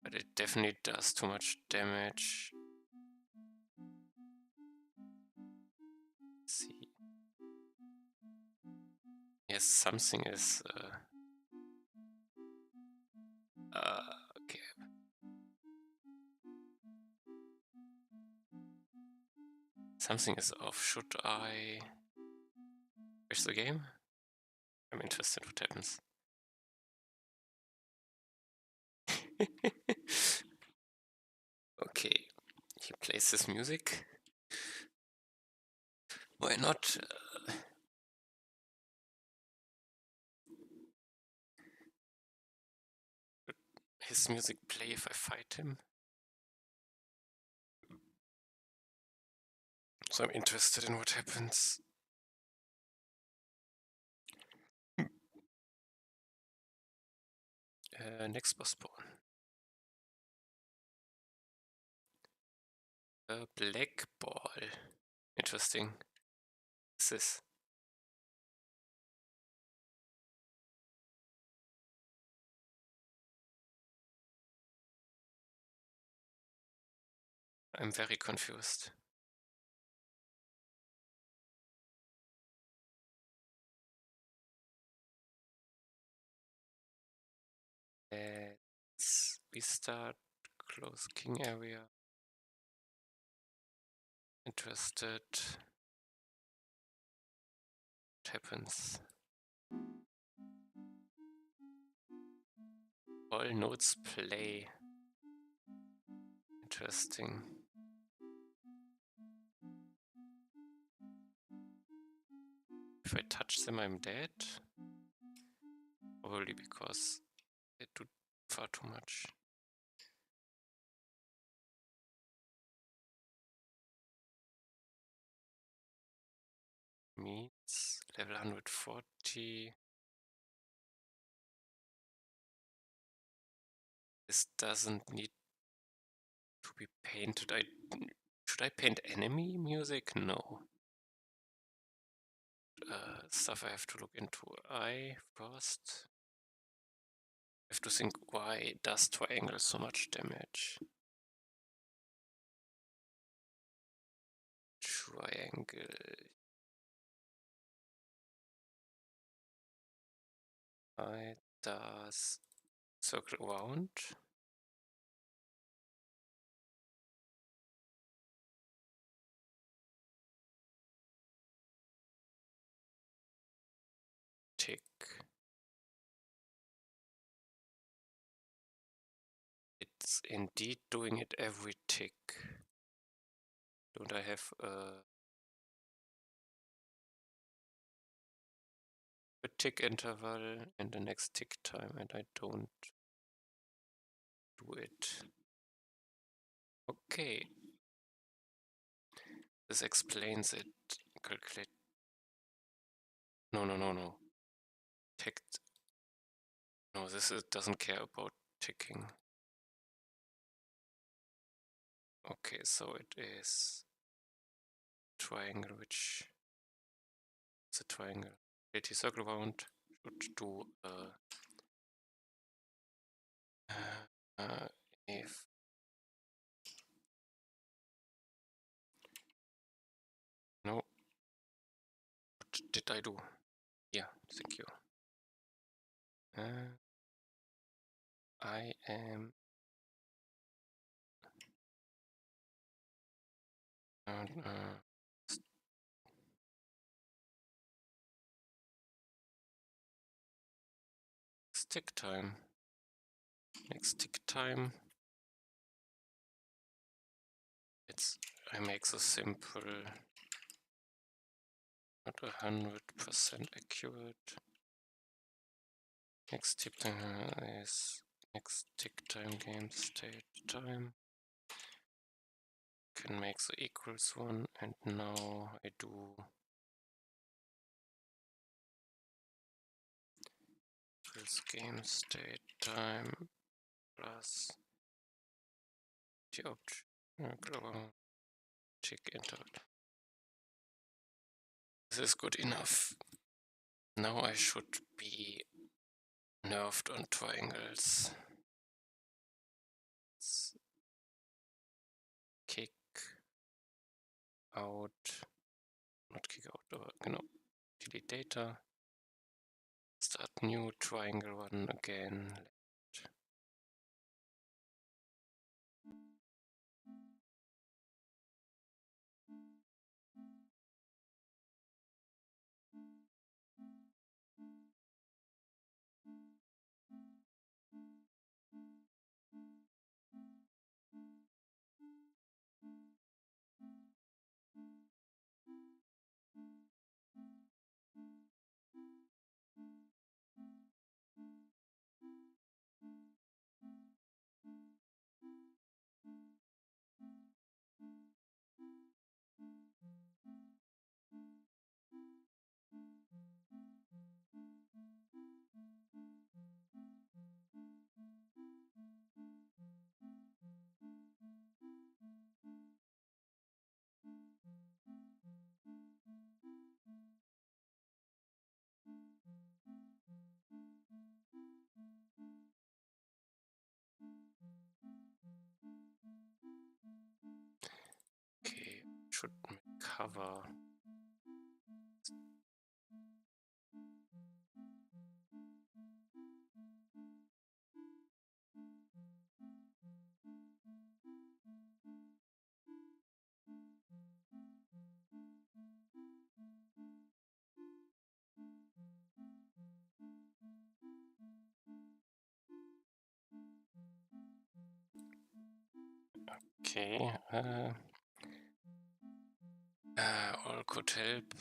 But it definitely does too much damage. Let's see. Yes, something is okay. Something is off. Should I finish the game? I'm interested what happens. Okay, he plays this music. Why not? His music play if I fight him. So I'm interested in what happens. Next boss spawn. A black ball. Interesting. What's this? I'm very confused. Let's restart. Close king area. Interested. What happens? All notes play. Interesting. If I touch them, I'm dead. Probably because they do far too much. Meets level 140. This doesn't need to be painted. Should I paint enemy music? No. Stuff I have to look into. I first have to think, why does triangle so much damage? Triangle. Why does circle around? Tick. It's indeed doing it every tick. Don't I have a tick interval and the next tick time, and I don't do it? Okay. This explains it. Calculate. No. Ticked. No, this doesn't care about ticking. Okay, so it is triangle, which is a triangle. Ability circle round should do if no. What did I do? Yeah, thank you. I am stick time. Next tick time. I make so simple not 100% accurate. Next tick is next tick time game state time. Can make the equals one, and now I do equals game state time plus the object global tick entered. This is good enough. Now I should be nerfed on triangles. Let's kick out, not kick out, or delete data. Start new triangle one again. Okay, should cover. Okay, all could help.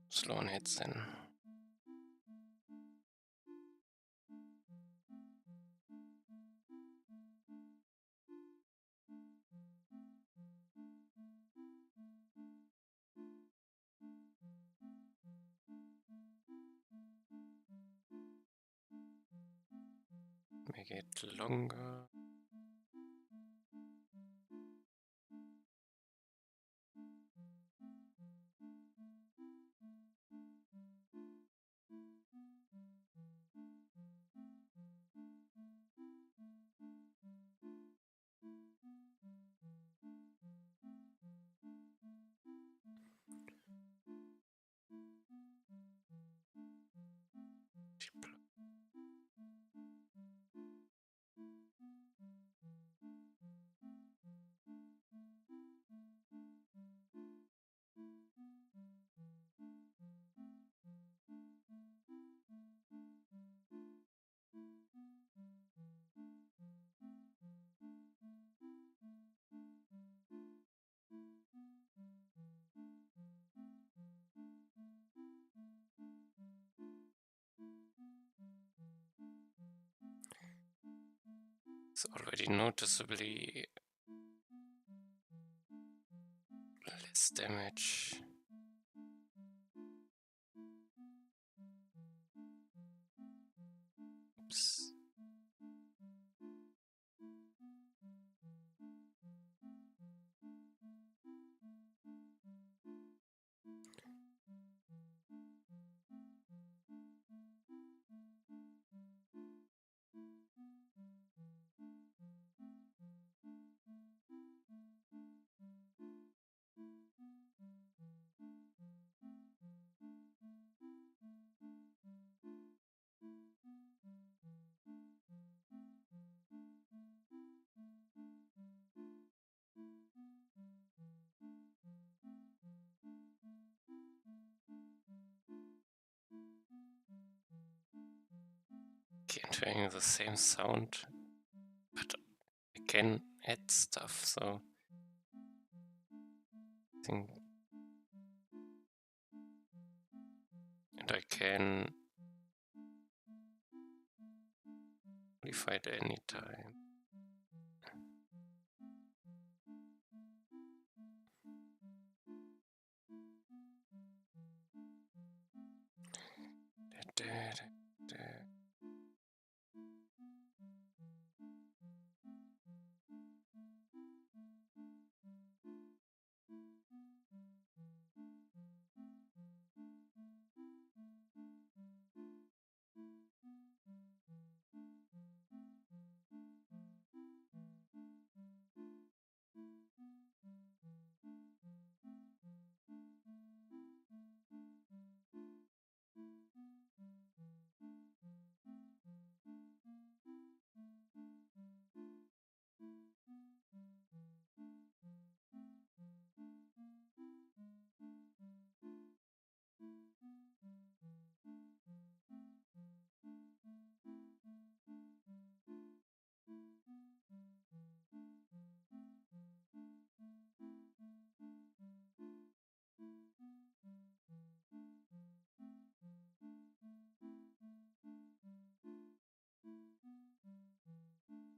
Sloan hits then. Make it longer. It's already noticeably less damage. Oops. Entering the same sound, but I can add stuff, so I think can modify it anytime.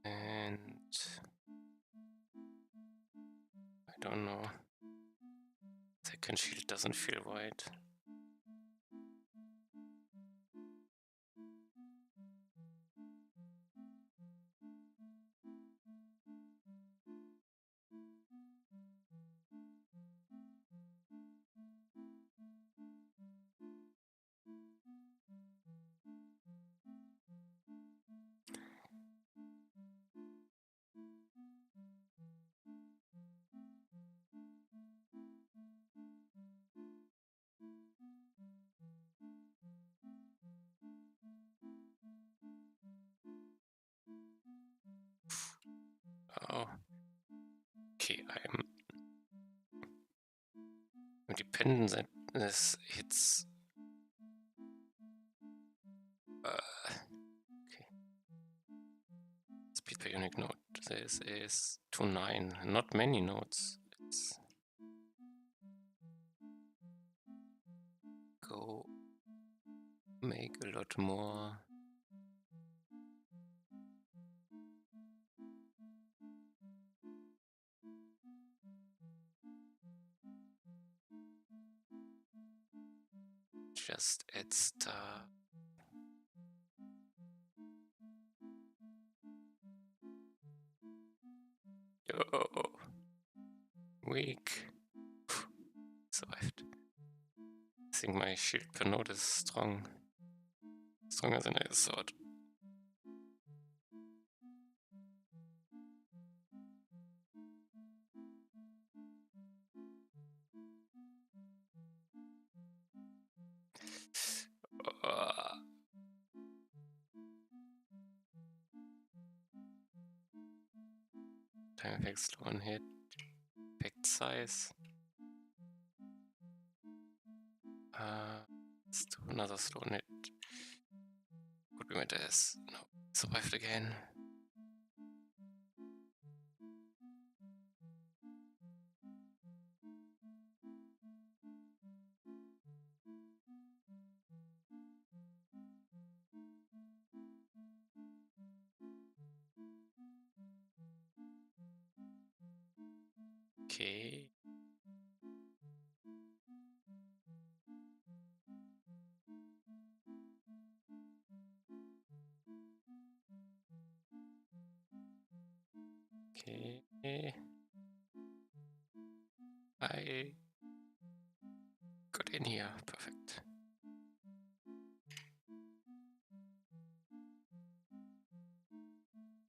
And I don't know. Second shield doesn't feel right. Oh, okay, I'm dependent that this hits. Okay. Speed per unique node. This is 2.9. Not many nodes. Let's go make a lot more. Just add star. Oh, weak. Survived. I think my shield per node is strong. Stronger than I thought. Time effect, slow on hit. Effect size. Let's do another slow on hit. Could be my death. No, survived again. Okay. Okay. I got in here. Perfect.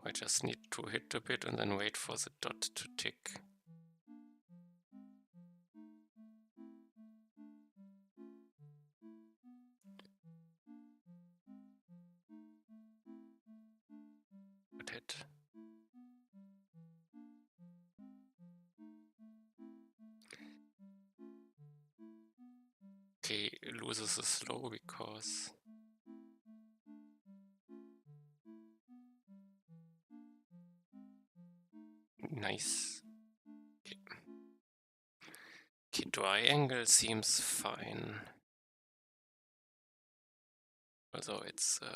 I just need to hit a bit and then wait for the dot to tick. Good hit. Okay, loses the slow because nice. Okay, triangle seems fine. although it's I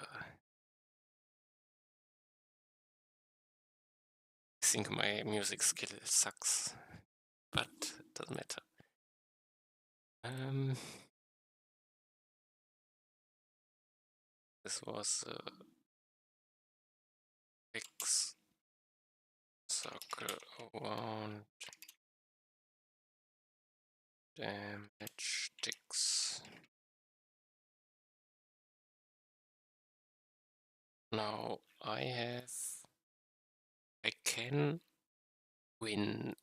think my music skill sucks, but it doesn't matter. This was a X circle around damage ticks. Now I can win.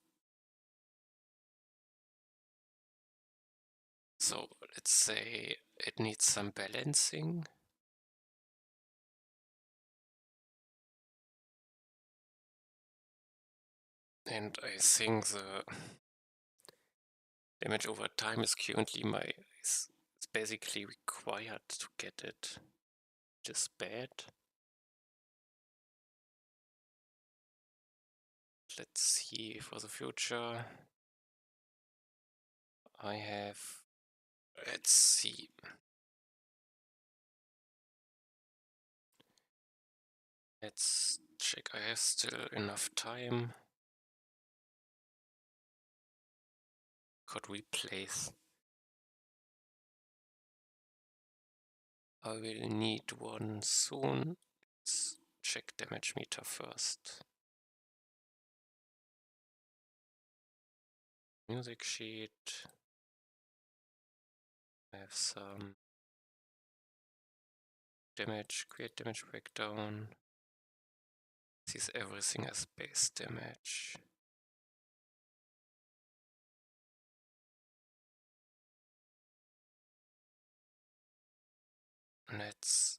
So let's say it needs some balancing. And I think the damage over time is currently is basically required to get it, which is bad. Let's see for the future. Let's see. Let's check I have still enough time. Could replace. I will need one soon. Let's check damage meter first. Music sheet. I have some damage, create damage breakdown. Sees everything as base damage. Let's.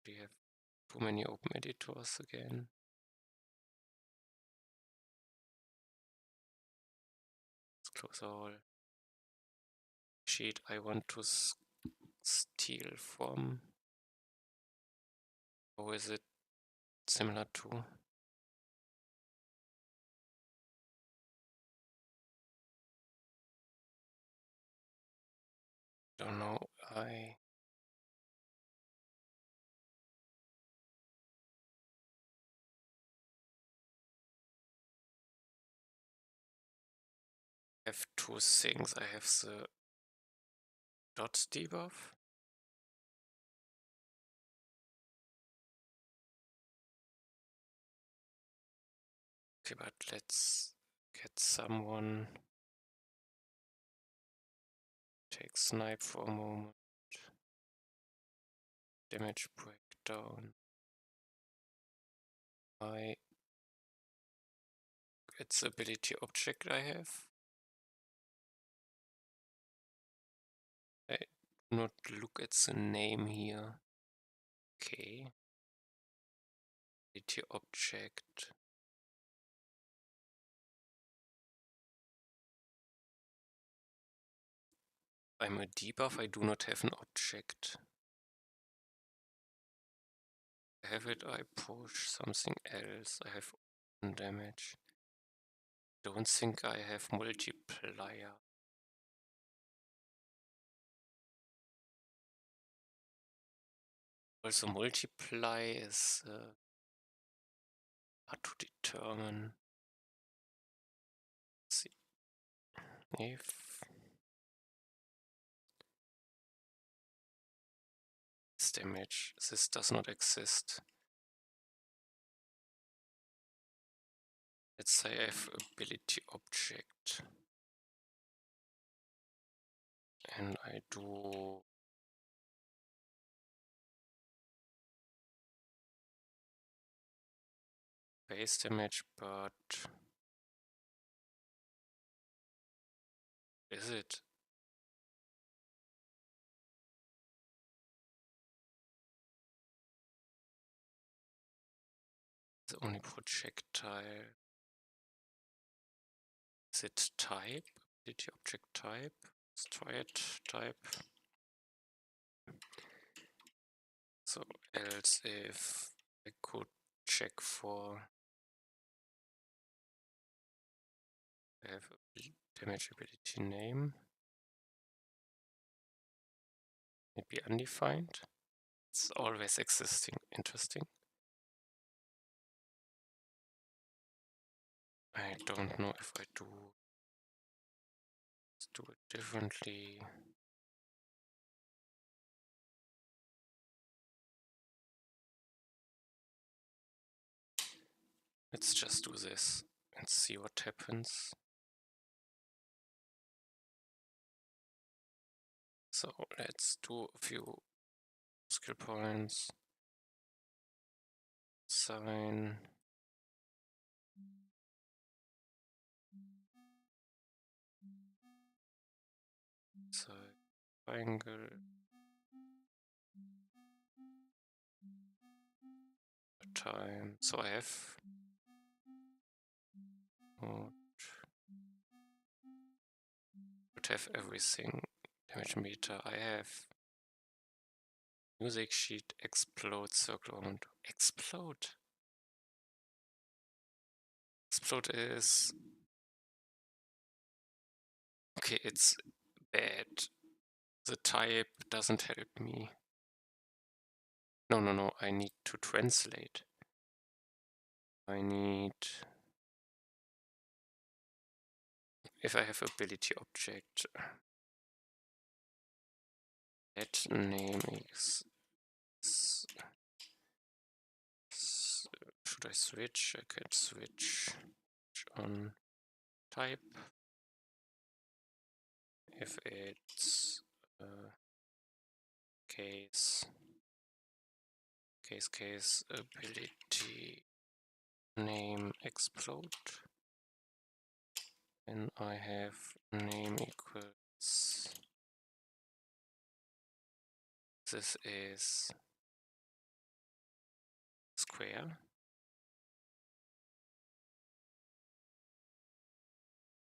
We have too many open editors again. Let's close all. Sheet I want to steal from. Or is it similar to? Don't know. I have two things. I have the dot debuff. Okay, but let's get someone. Take snipe for a moment. Damage breakdown. It's ability object I have. I do not look at the name here. Okay. Ability object. I'm a debuff, I do not have an object. I have it, I push something else. I have damage. Don't think I have multiplier. Also multiply is hard to determine. Let's see if this damage, this does not exist. Let's say I have ability object. And I do base damage, but is it? The only projectile. Is it type? Ability object type? Let's try it. Type. So else if I could check for I have a damage ability name. be undefined. It's always existing. Interesting. I don't know if I do. Let's do it differently. Let's just do this and see what happens. So let's do a few skill points. Sign. So triangle. Time. So I have would have everything. Damage meter. I have music sheet. Explode. Circle around. Explode. Explode is okay. It's bad. The type doesn't help me. No. I need to translate. I need. If I have ability object, that name is. Should I switch? I can switch on type. If it's case ability name explode, then I have name equals. This is square.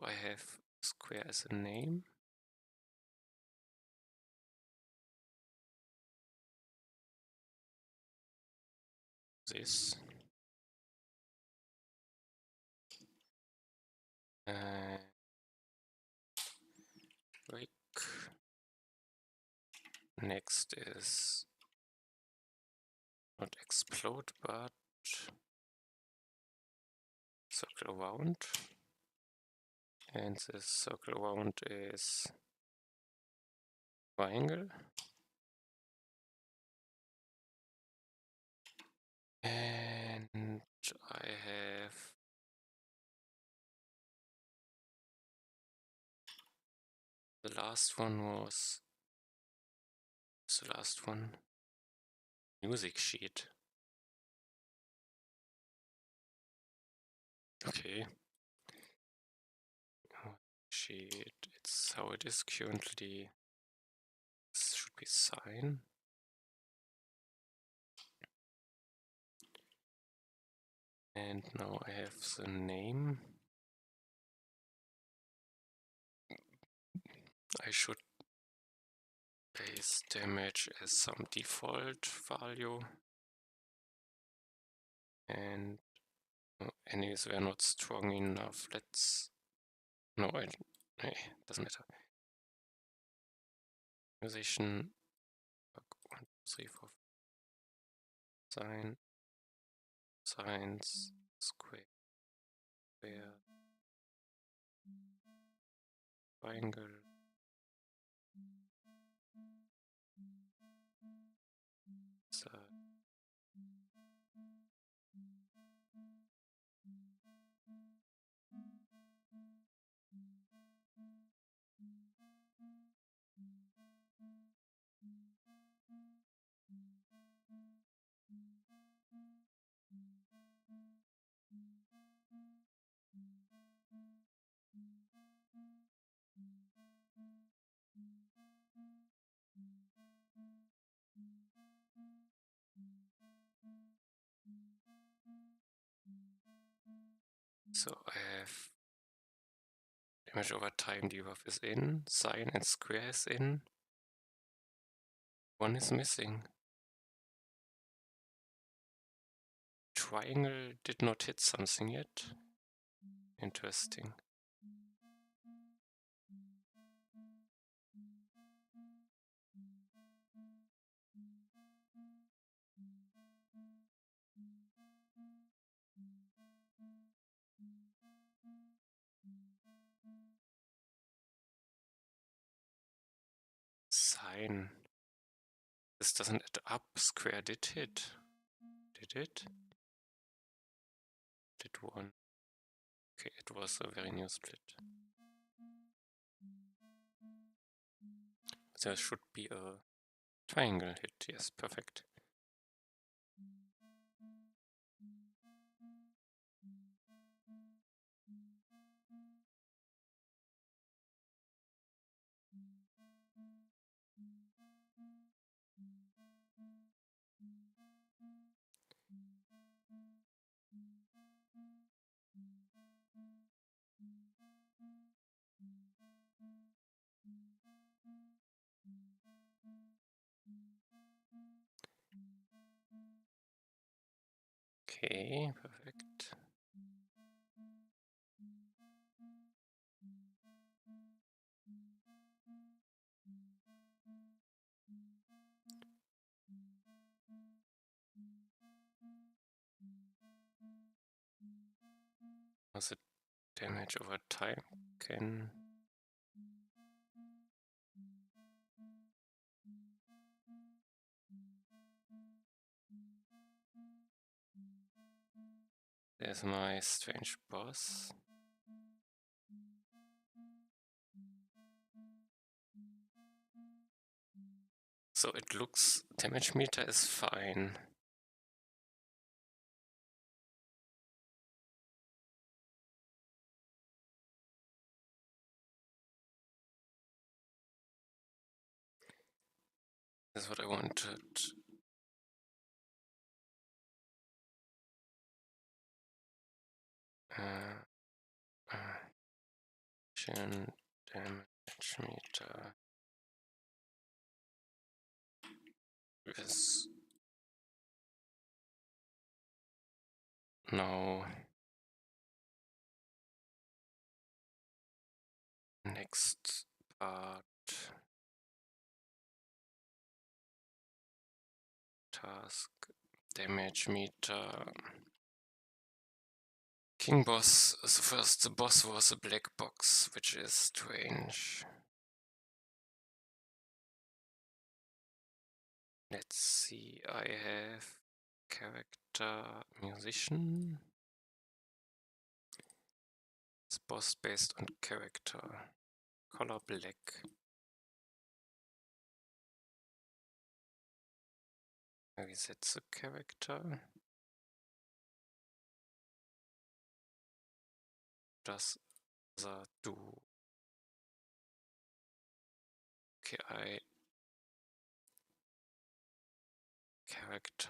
I have square as a name. This. Break. Next is not explode, but circle around. And this circle around is triangle. And I have the last one was the last one. Music sheet. Okay. Sheet. It's how it is currently. This should be sign. And now I have the name. I should base damage as some default value. And anyways, we're not strong enough. Let's. No, doesn't matter. Musician. 1, 2, 3, 4. Sign. Signs. Square. Triangle. So I have damage over time debuff is in, sign and square is in. One is missing. Triangle did not hit something yet. Interesting. fine. This doesn't add up. Square did hit. Did it? Did one? Okay, it was a very new split. There should be a triangle hit. Yes, perfect. Okay, perfect. Was it damage over time? Can there's my strange boss. So it looks damage meter is fine. That's what I wanted. Damage meter is now next part task damage meter. King boss. So first the boss was a black box, which is strange. Let's see, I have character musician. It's boss based on character. Color black. Maybe that's a character. Does that do? Okay, I character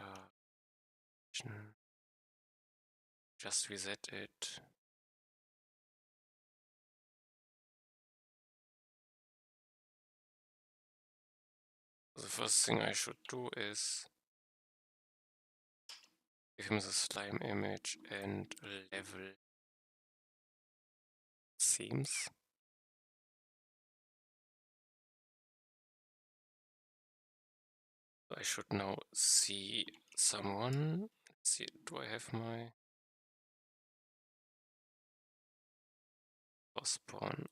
just reset it. The first thing I should do is give him the slime image and level themes. I should now see someone. Let's see, do I have my boss spawn?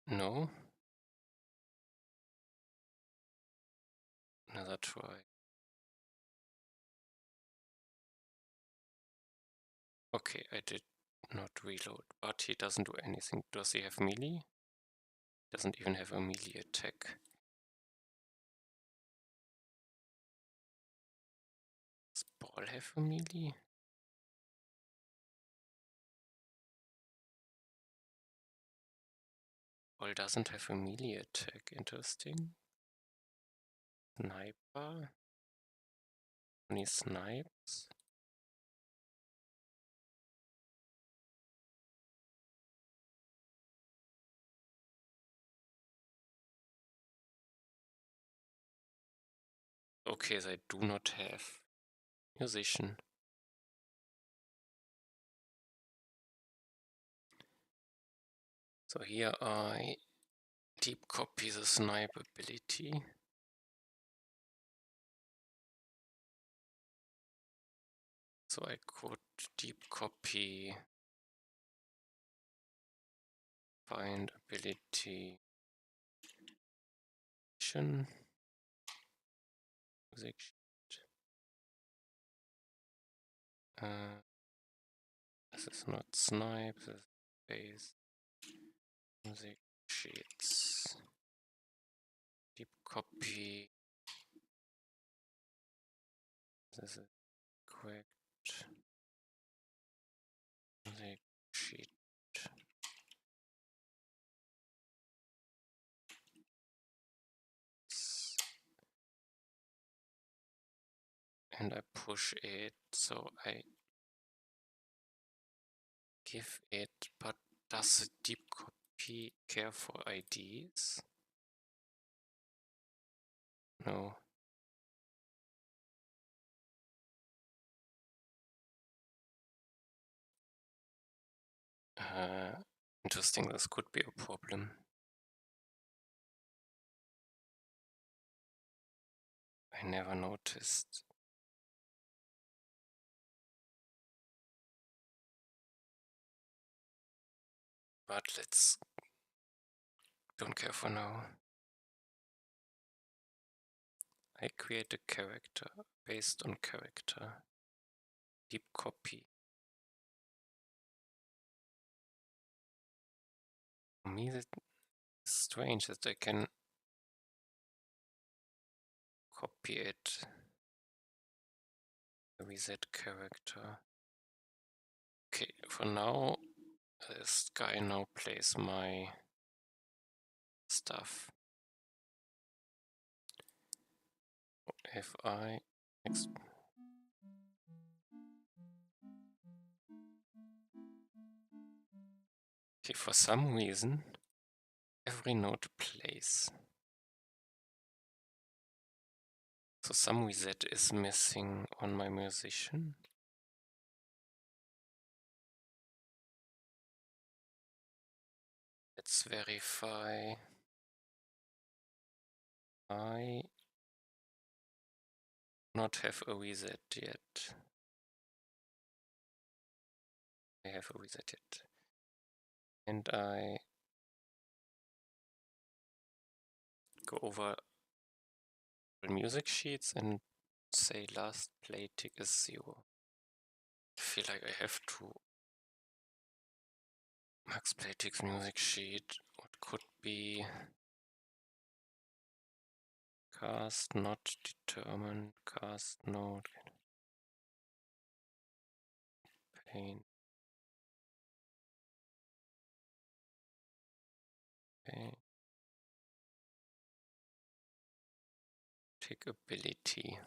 No. Another try. Okay, I did not reload, but he doesn't do anything. Does he have melee? Doesn't even have a melee attack. Does Ball have a melee? Ball doesn't have a melee attack. Interesting. Sniper. Only snipes. Okay, they do not have musician. So here I deep copy the snipe ability. So I could deep copy find ability musician. Music sheet. This is not snipe, this is base. Music sheets. Deep copy. This is correct. Music sheet. And I push it, so I give it, but does the deep copy care for IDs? No. Interesting, this could be a problem. I never noticed. But let's don't care for now. I create a character based on character. Deep copy. For me, it's strange that I can copy it. Reset character. Okay, for now, this guy now plays my stuff. If I okay, for some reason, every note plays. So some reset is missing on my musician. Let's verify. I not have a reset yet. I have a reset yet. And I go over the music sheets and say last play tick is 0. I feel like I have to max play ticks music sheet. What could be cast not determined, cast node paint. Okay. Tick ability.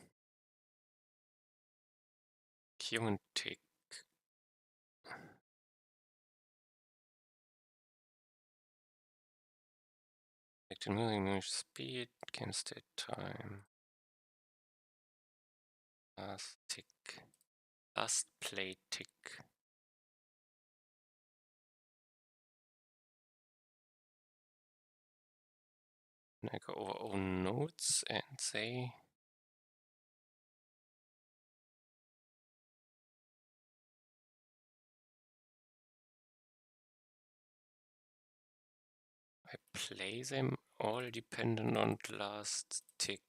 Q and tick. Select music speed, game state time. Last tick. Last play tick. And I go over own nodes and say I play them all dependent on the last tick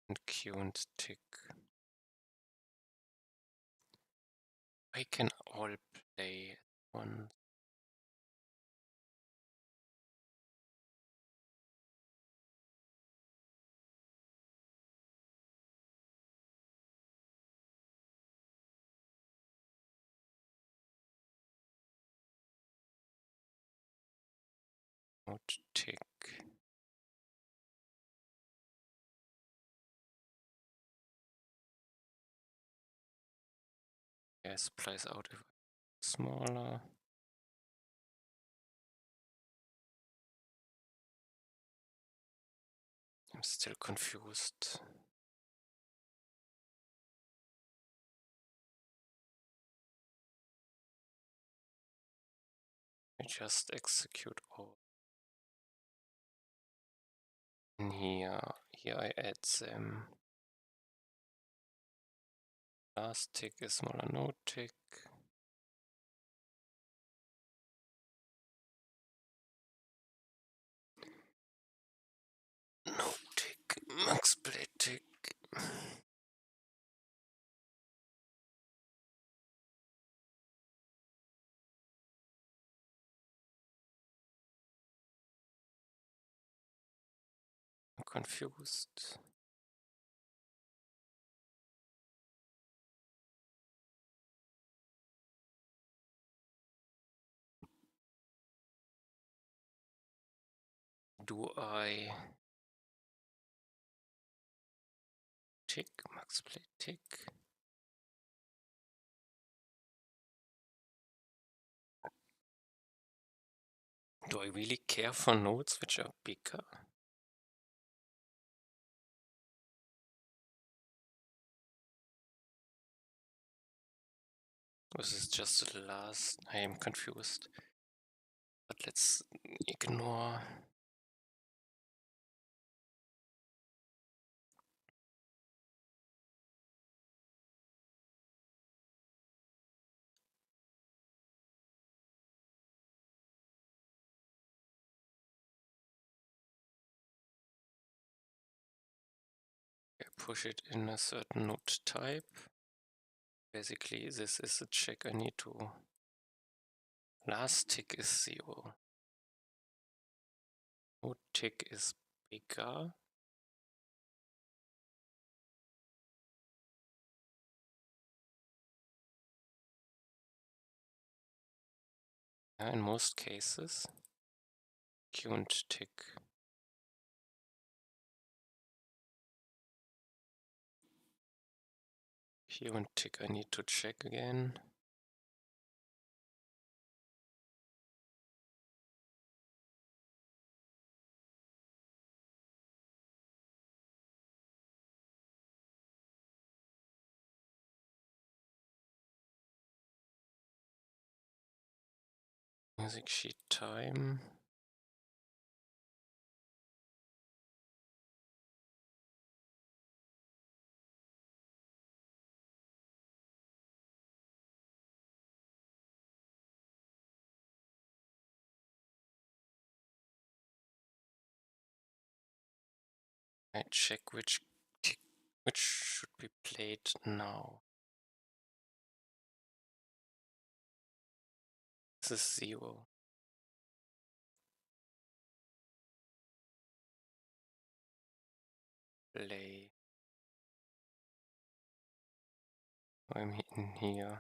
and Q and tick. I can all play at once. Not tick. Yes, plays out if smaller. I'm still confused. I just execute all. And here I add them. Last tick is smaller node tick. play tick. I'm confused. Do I tick, max play tick? Do I really care for nodes which are bigger? This is just the last. I am confused. But let's ignore. Push it in a certain node type. Basically, this is a check I need to. Last tick is 0. Node tick is bigger. In most cases, queued tick. Queued tick I need to check again. Music sheet time. I check which should be played now. This is 0. Play. I'm in here.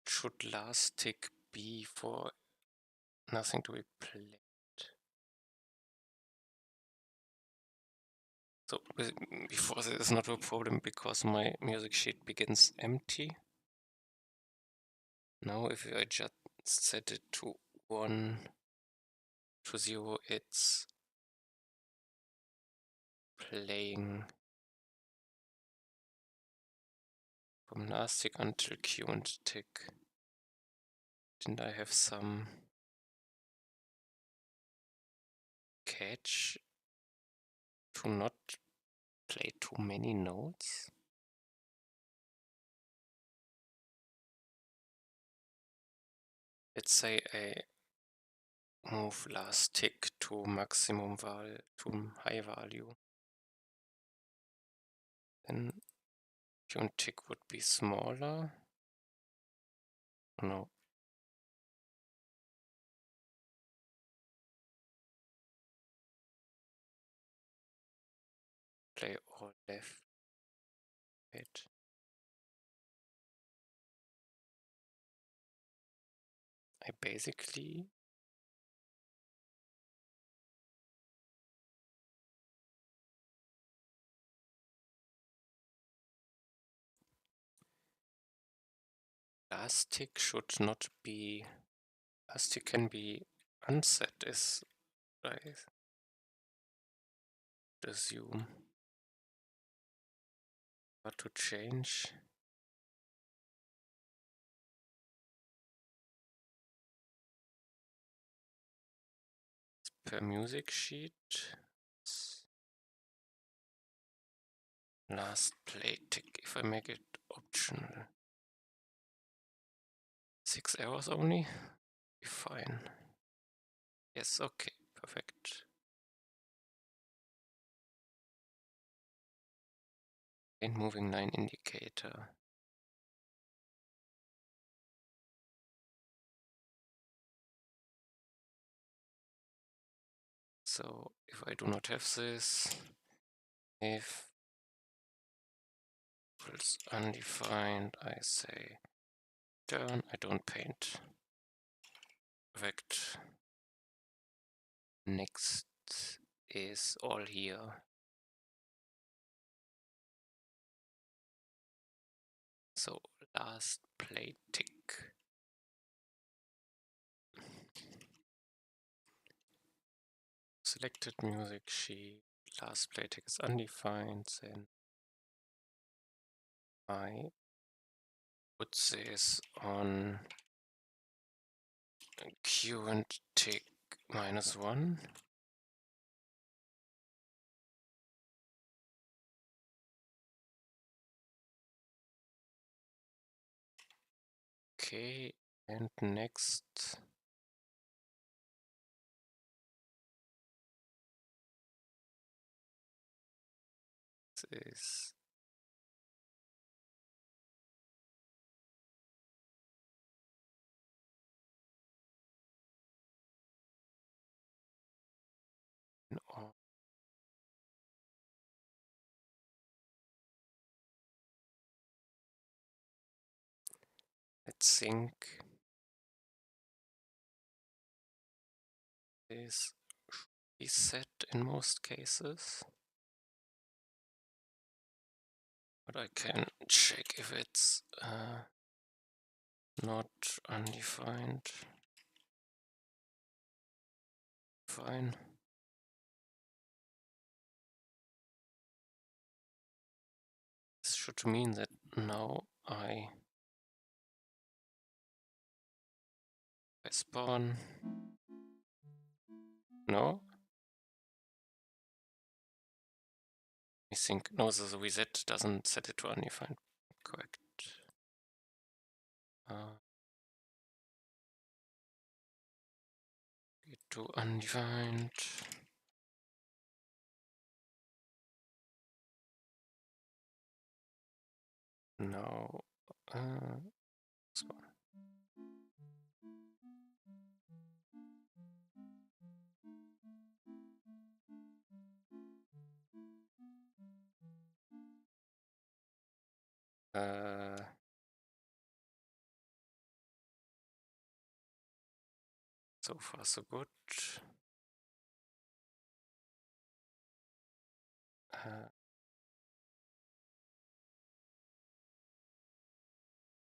Should last tick be for nothing to be played? So before there is not a problem because my music sheet begins empty. Now if I just set it to 1 to 0, it's playing from last tick until queued tick. Didn't I have some catch to not play too many notes? Let's say I move last tick to maximum value, to high value. Then queued tick would be smaller. No. Play all left. Right. I basically last tick should not be. Last tick can be unset, is I assume. What to change? Per music sheet. Last play tick if I make it optional. 6 errors only? Be fine. Yes, okay, perfect. And moving line indicator. So if I do not have this, if equals undefined, I say turn, I don't paint. Perfect. Next is all here. So last play tick. Selected music sheet, last play tick is undefined, then I put this on Q and tick -1. Okay, and next is no, let's think this should be set in most cases, but I can check if it's not undefined. Fine. This should mean that now I spawn. No? I think, no, the reset doesn't set it to undefined. Correct. Get to undefined. Now, spawn. So far so good.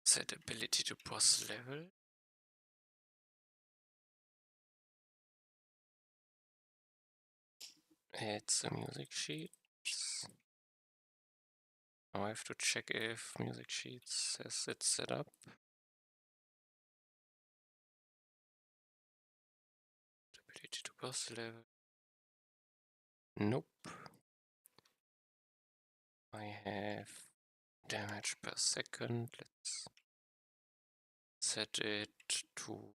Set ability to boss level. It's a music sheet. Now I have to check if music sheets has it set up. Ability to boss level. Nope. I have damage per second. Let's set it to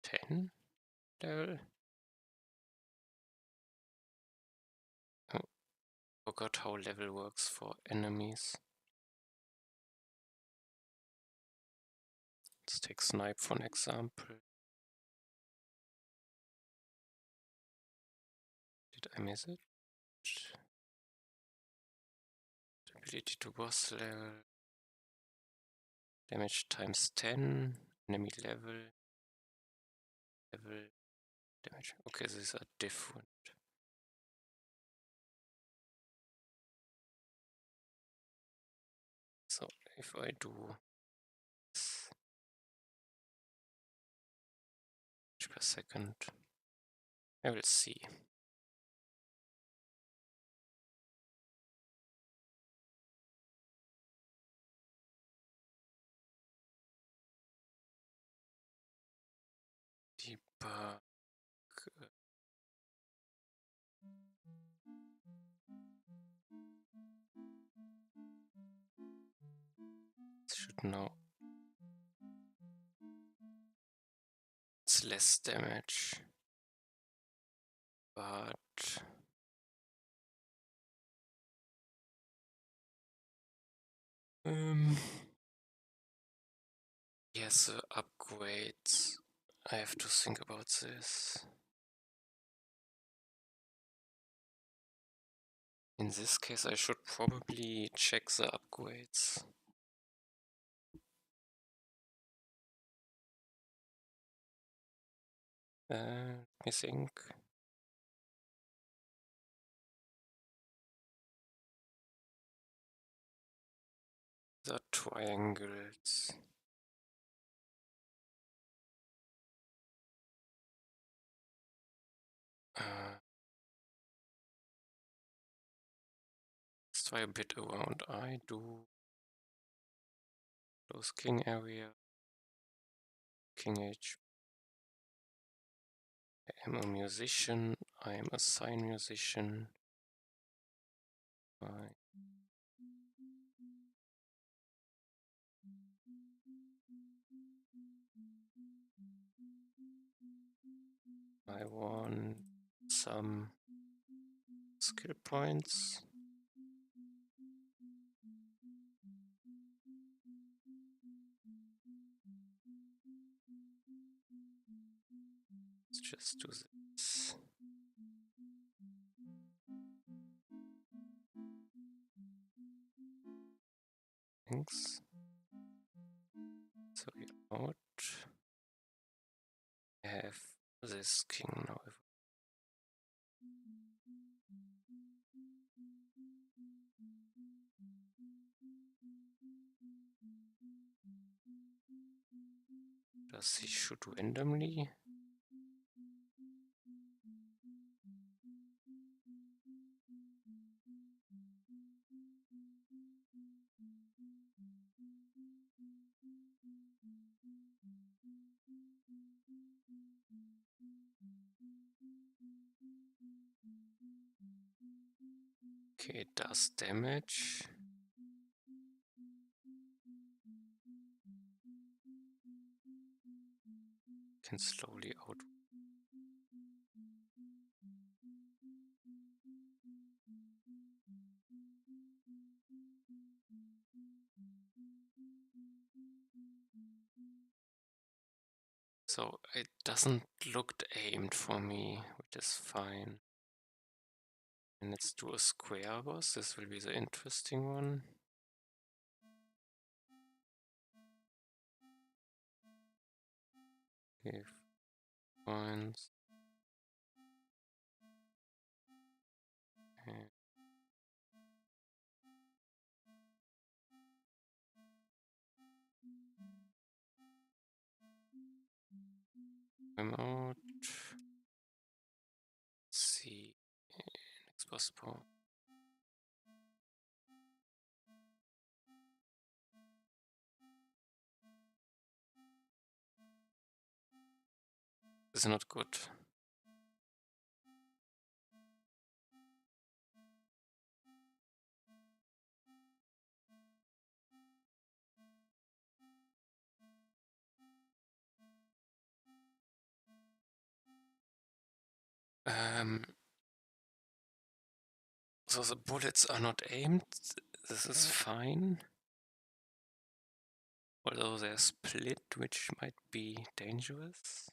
10 level. Oh, forgot how level works for enemies. Let's take Snipe for an example. Did I miss it? Ability to boss level. Damage times 10. Enemy level. Level. Damage. Okay, these are different. So if I do this per second, I will see. Debug. Should now does less damage. But yes, the upgrades. I have to think about this. In this case, I should probably check the upgrades. Let me think. The triangles. Let's try a bit around. I do close king area, king h. I am a musician. I am a sign musician. I want some skill points. Let's just do this. Thanks. So we out. I have this king now. Does he shoot randomly? Okay, it does damage. Can slowly out. So it doesn't look aimed for me, which is fine. And let's do a square boss. This will be the interesting one. Okay, points. Okay. I'm out. Let's see. Next boss spawn. This is not good. So the bullets are not aimed. This is fine. Although they're split, which might be dangerous.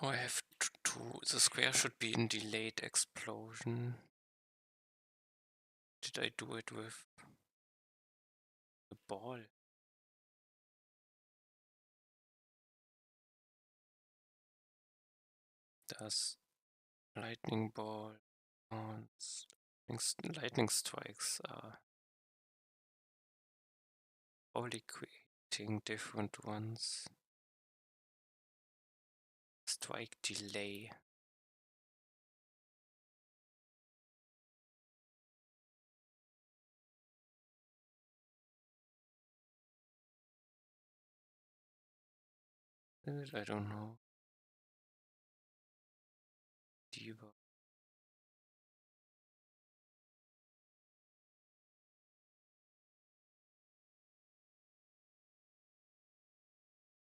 Now I have to. The square should be in delayed explosion. Did I do it with the ball? Does lightning ball and lightning strikes are only creating different ones? Strike delay. I don't know. Diva.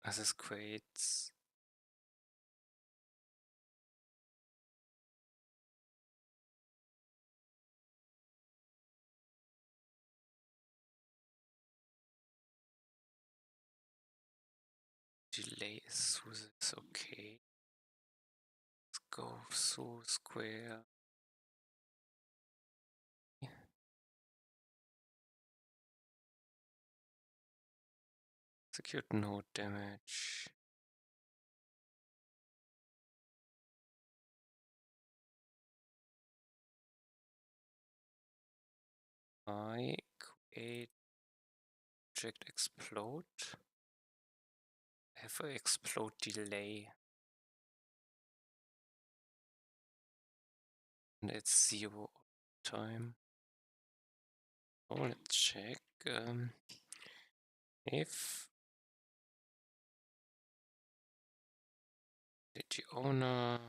This creates delay is through this. Okay. Let's go through square. Execute no damage. I create object explode. Have a explode delay. And it's 0 time. Oh, let's check if the owner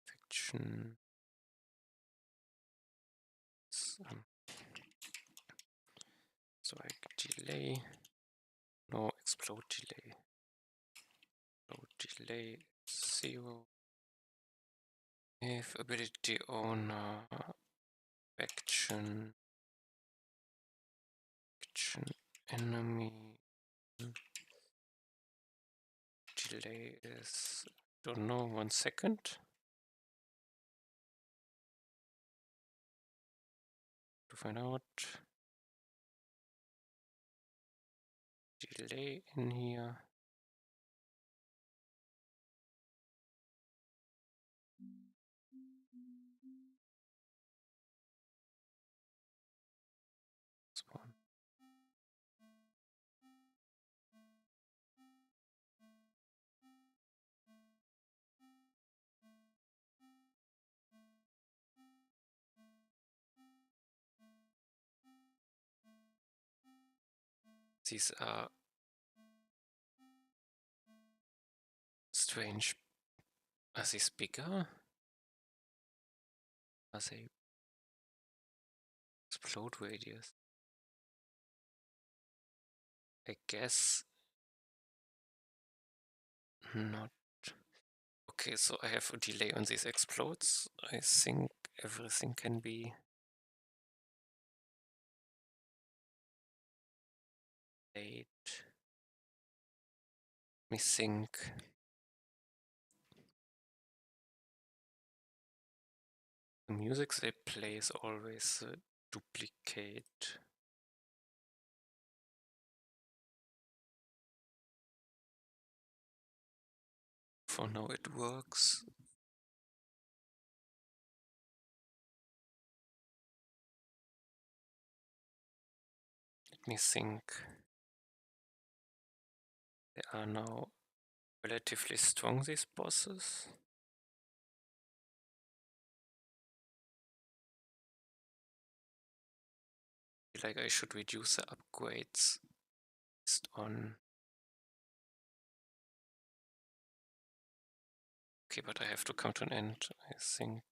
fiction strike delay. No, explode delay. Explode delay 0. If ability owner action enemy delay is, don't know, 1 second. To find out delay in here. Spawn. These are strange. Are these bigger? Are they explode radius? I guess not. Okay, so I have a delay on these explodes. I think everything can be delayed. Let me think. The music they play is always a duplicate. For now it works. Let me think. They are now relatively strong, these bosses. Like I should reduce the upgrades based on. Okay, but I have to come to an end, I think.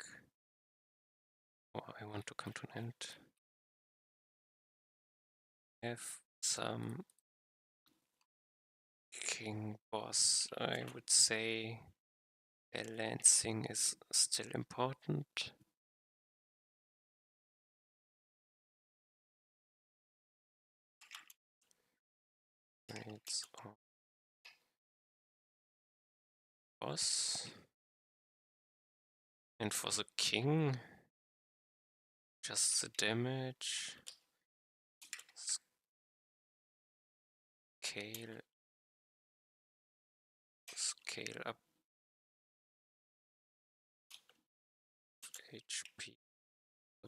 Oh, I want to come to an end. Have some king boss. I would say balancing is still important. It's boss. And for the king, just the damage. Scale up HP.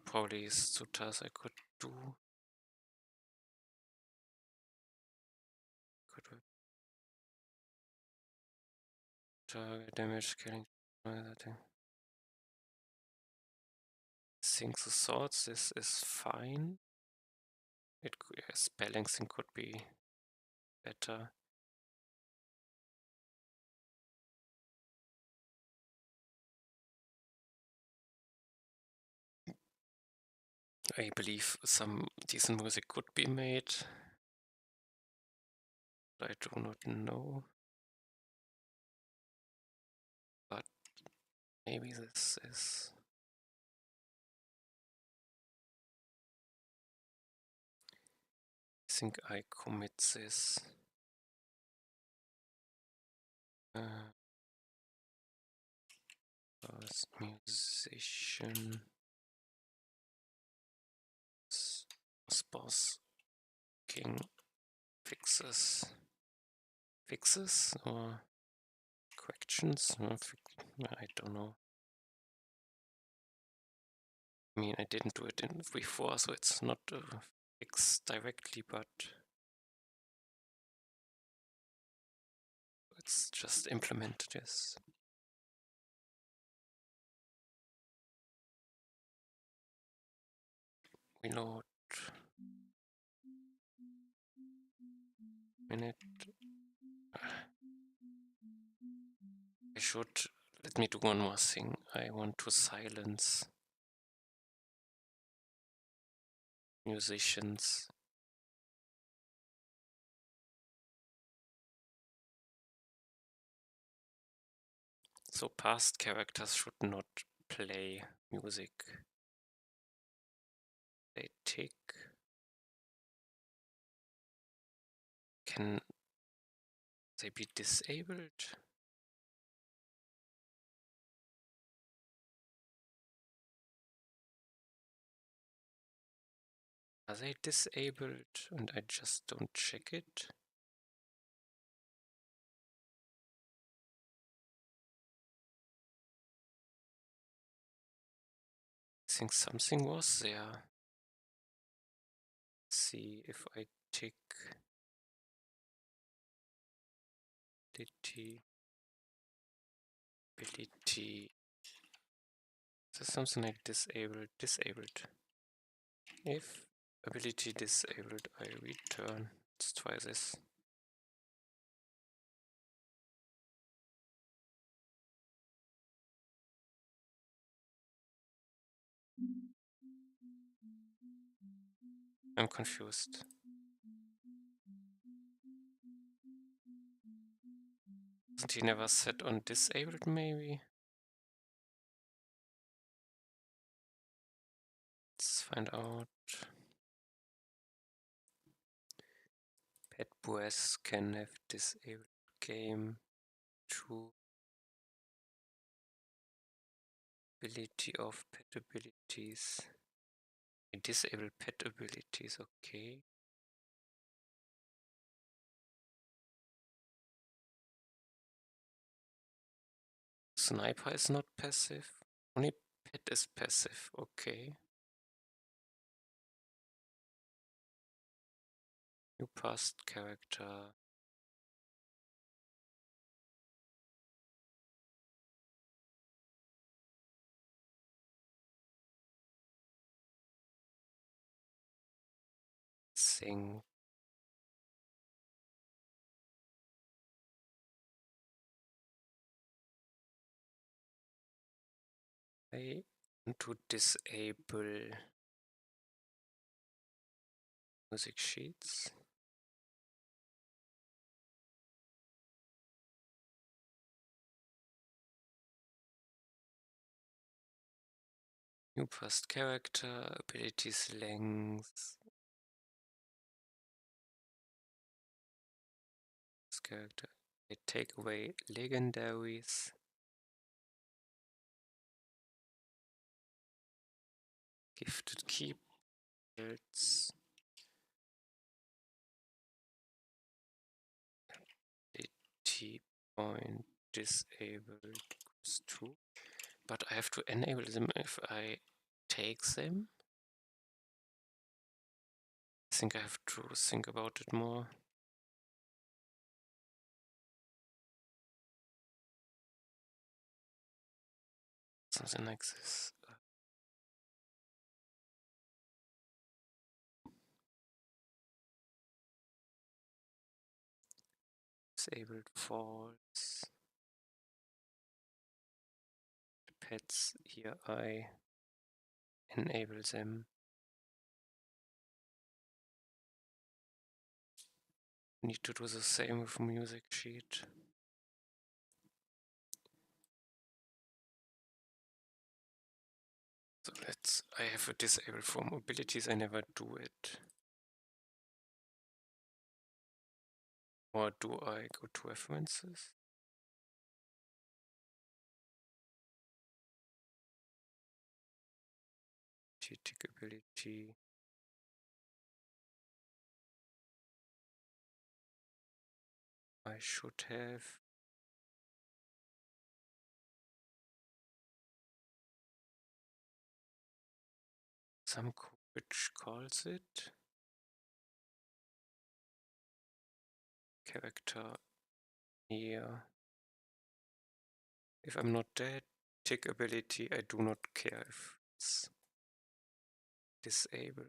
Probably is two tasks I could do. Target damage scaling. I think the swords, this is fine. Yes, balancing could be better. I believe some decent music could be made, but I do not know. Maybe this is... I think I commit this. As musician, spouse, king, fixes or corrections? I don't know. I mean, I didn't do it before, so it's not fix directly, but it's just implemented, yes. Reload. Minute. I should... Let me do one more thing. I want to silence musicians. So past characters should not play music. They tick. Can they be disabled? Are they disabled and I just don't check it? I think something was there. Let's see if I tick ability. Is there something like disabled? Disabled. If ability disabled, I return. Let's try this. I'm confused. Isn't he never set on disabled, maybe? Let's find out. Pet Boas can have disabled game. True. Ability of pet abilities. Disable pet abilities, okay. Sniper is not passive. Only pet is passive, okay. New past character. Sing. I want to disable music sheets. New past character, abilities length. This character. I take away legendaries. Gifted keywords. T point disabled equals 2. But I have to enable them if I take them. I think I have to think about it more. Something like this. Disabled false. Pets, here I enable them. Need to do the same with music sheet. I have a disable for mobilities, I never do it. Or do I go to references? Tick ability. I should have. Some code which calls it character here. If I'm not dead, tick ability, I do not care if it's disabled.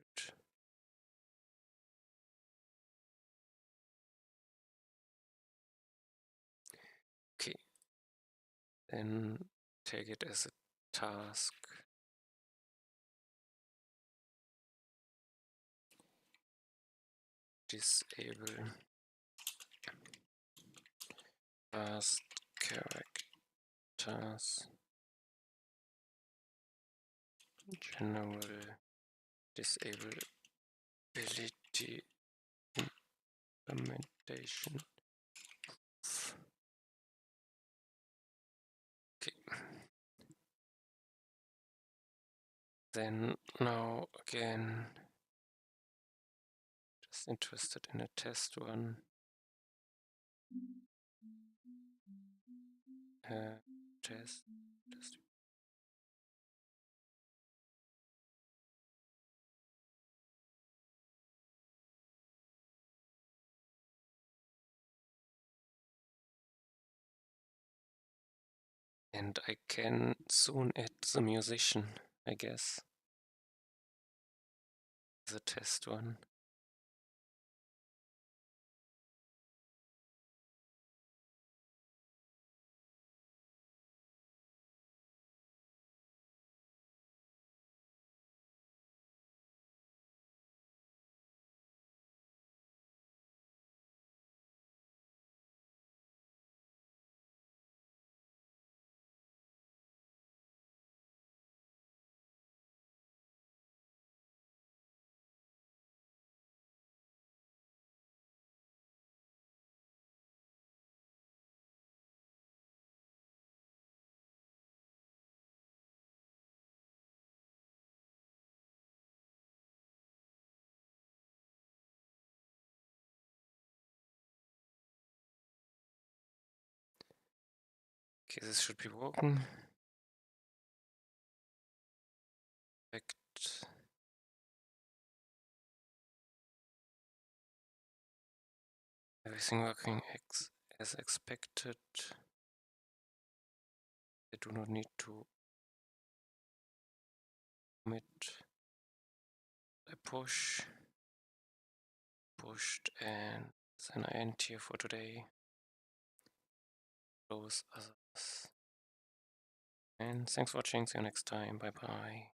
Okay, then take it as a task. Disable fast characters. General disability implementation. Okay. Then now again, just interested in a test one. Test. And I can soon add the musician, I guess. The test one. Okay, this should be working. Perfect. Everything working as expected. I do not need to commit. I pushed, and then I end here for today. Close others. And thanks for watching. See you next time. Bye bye.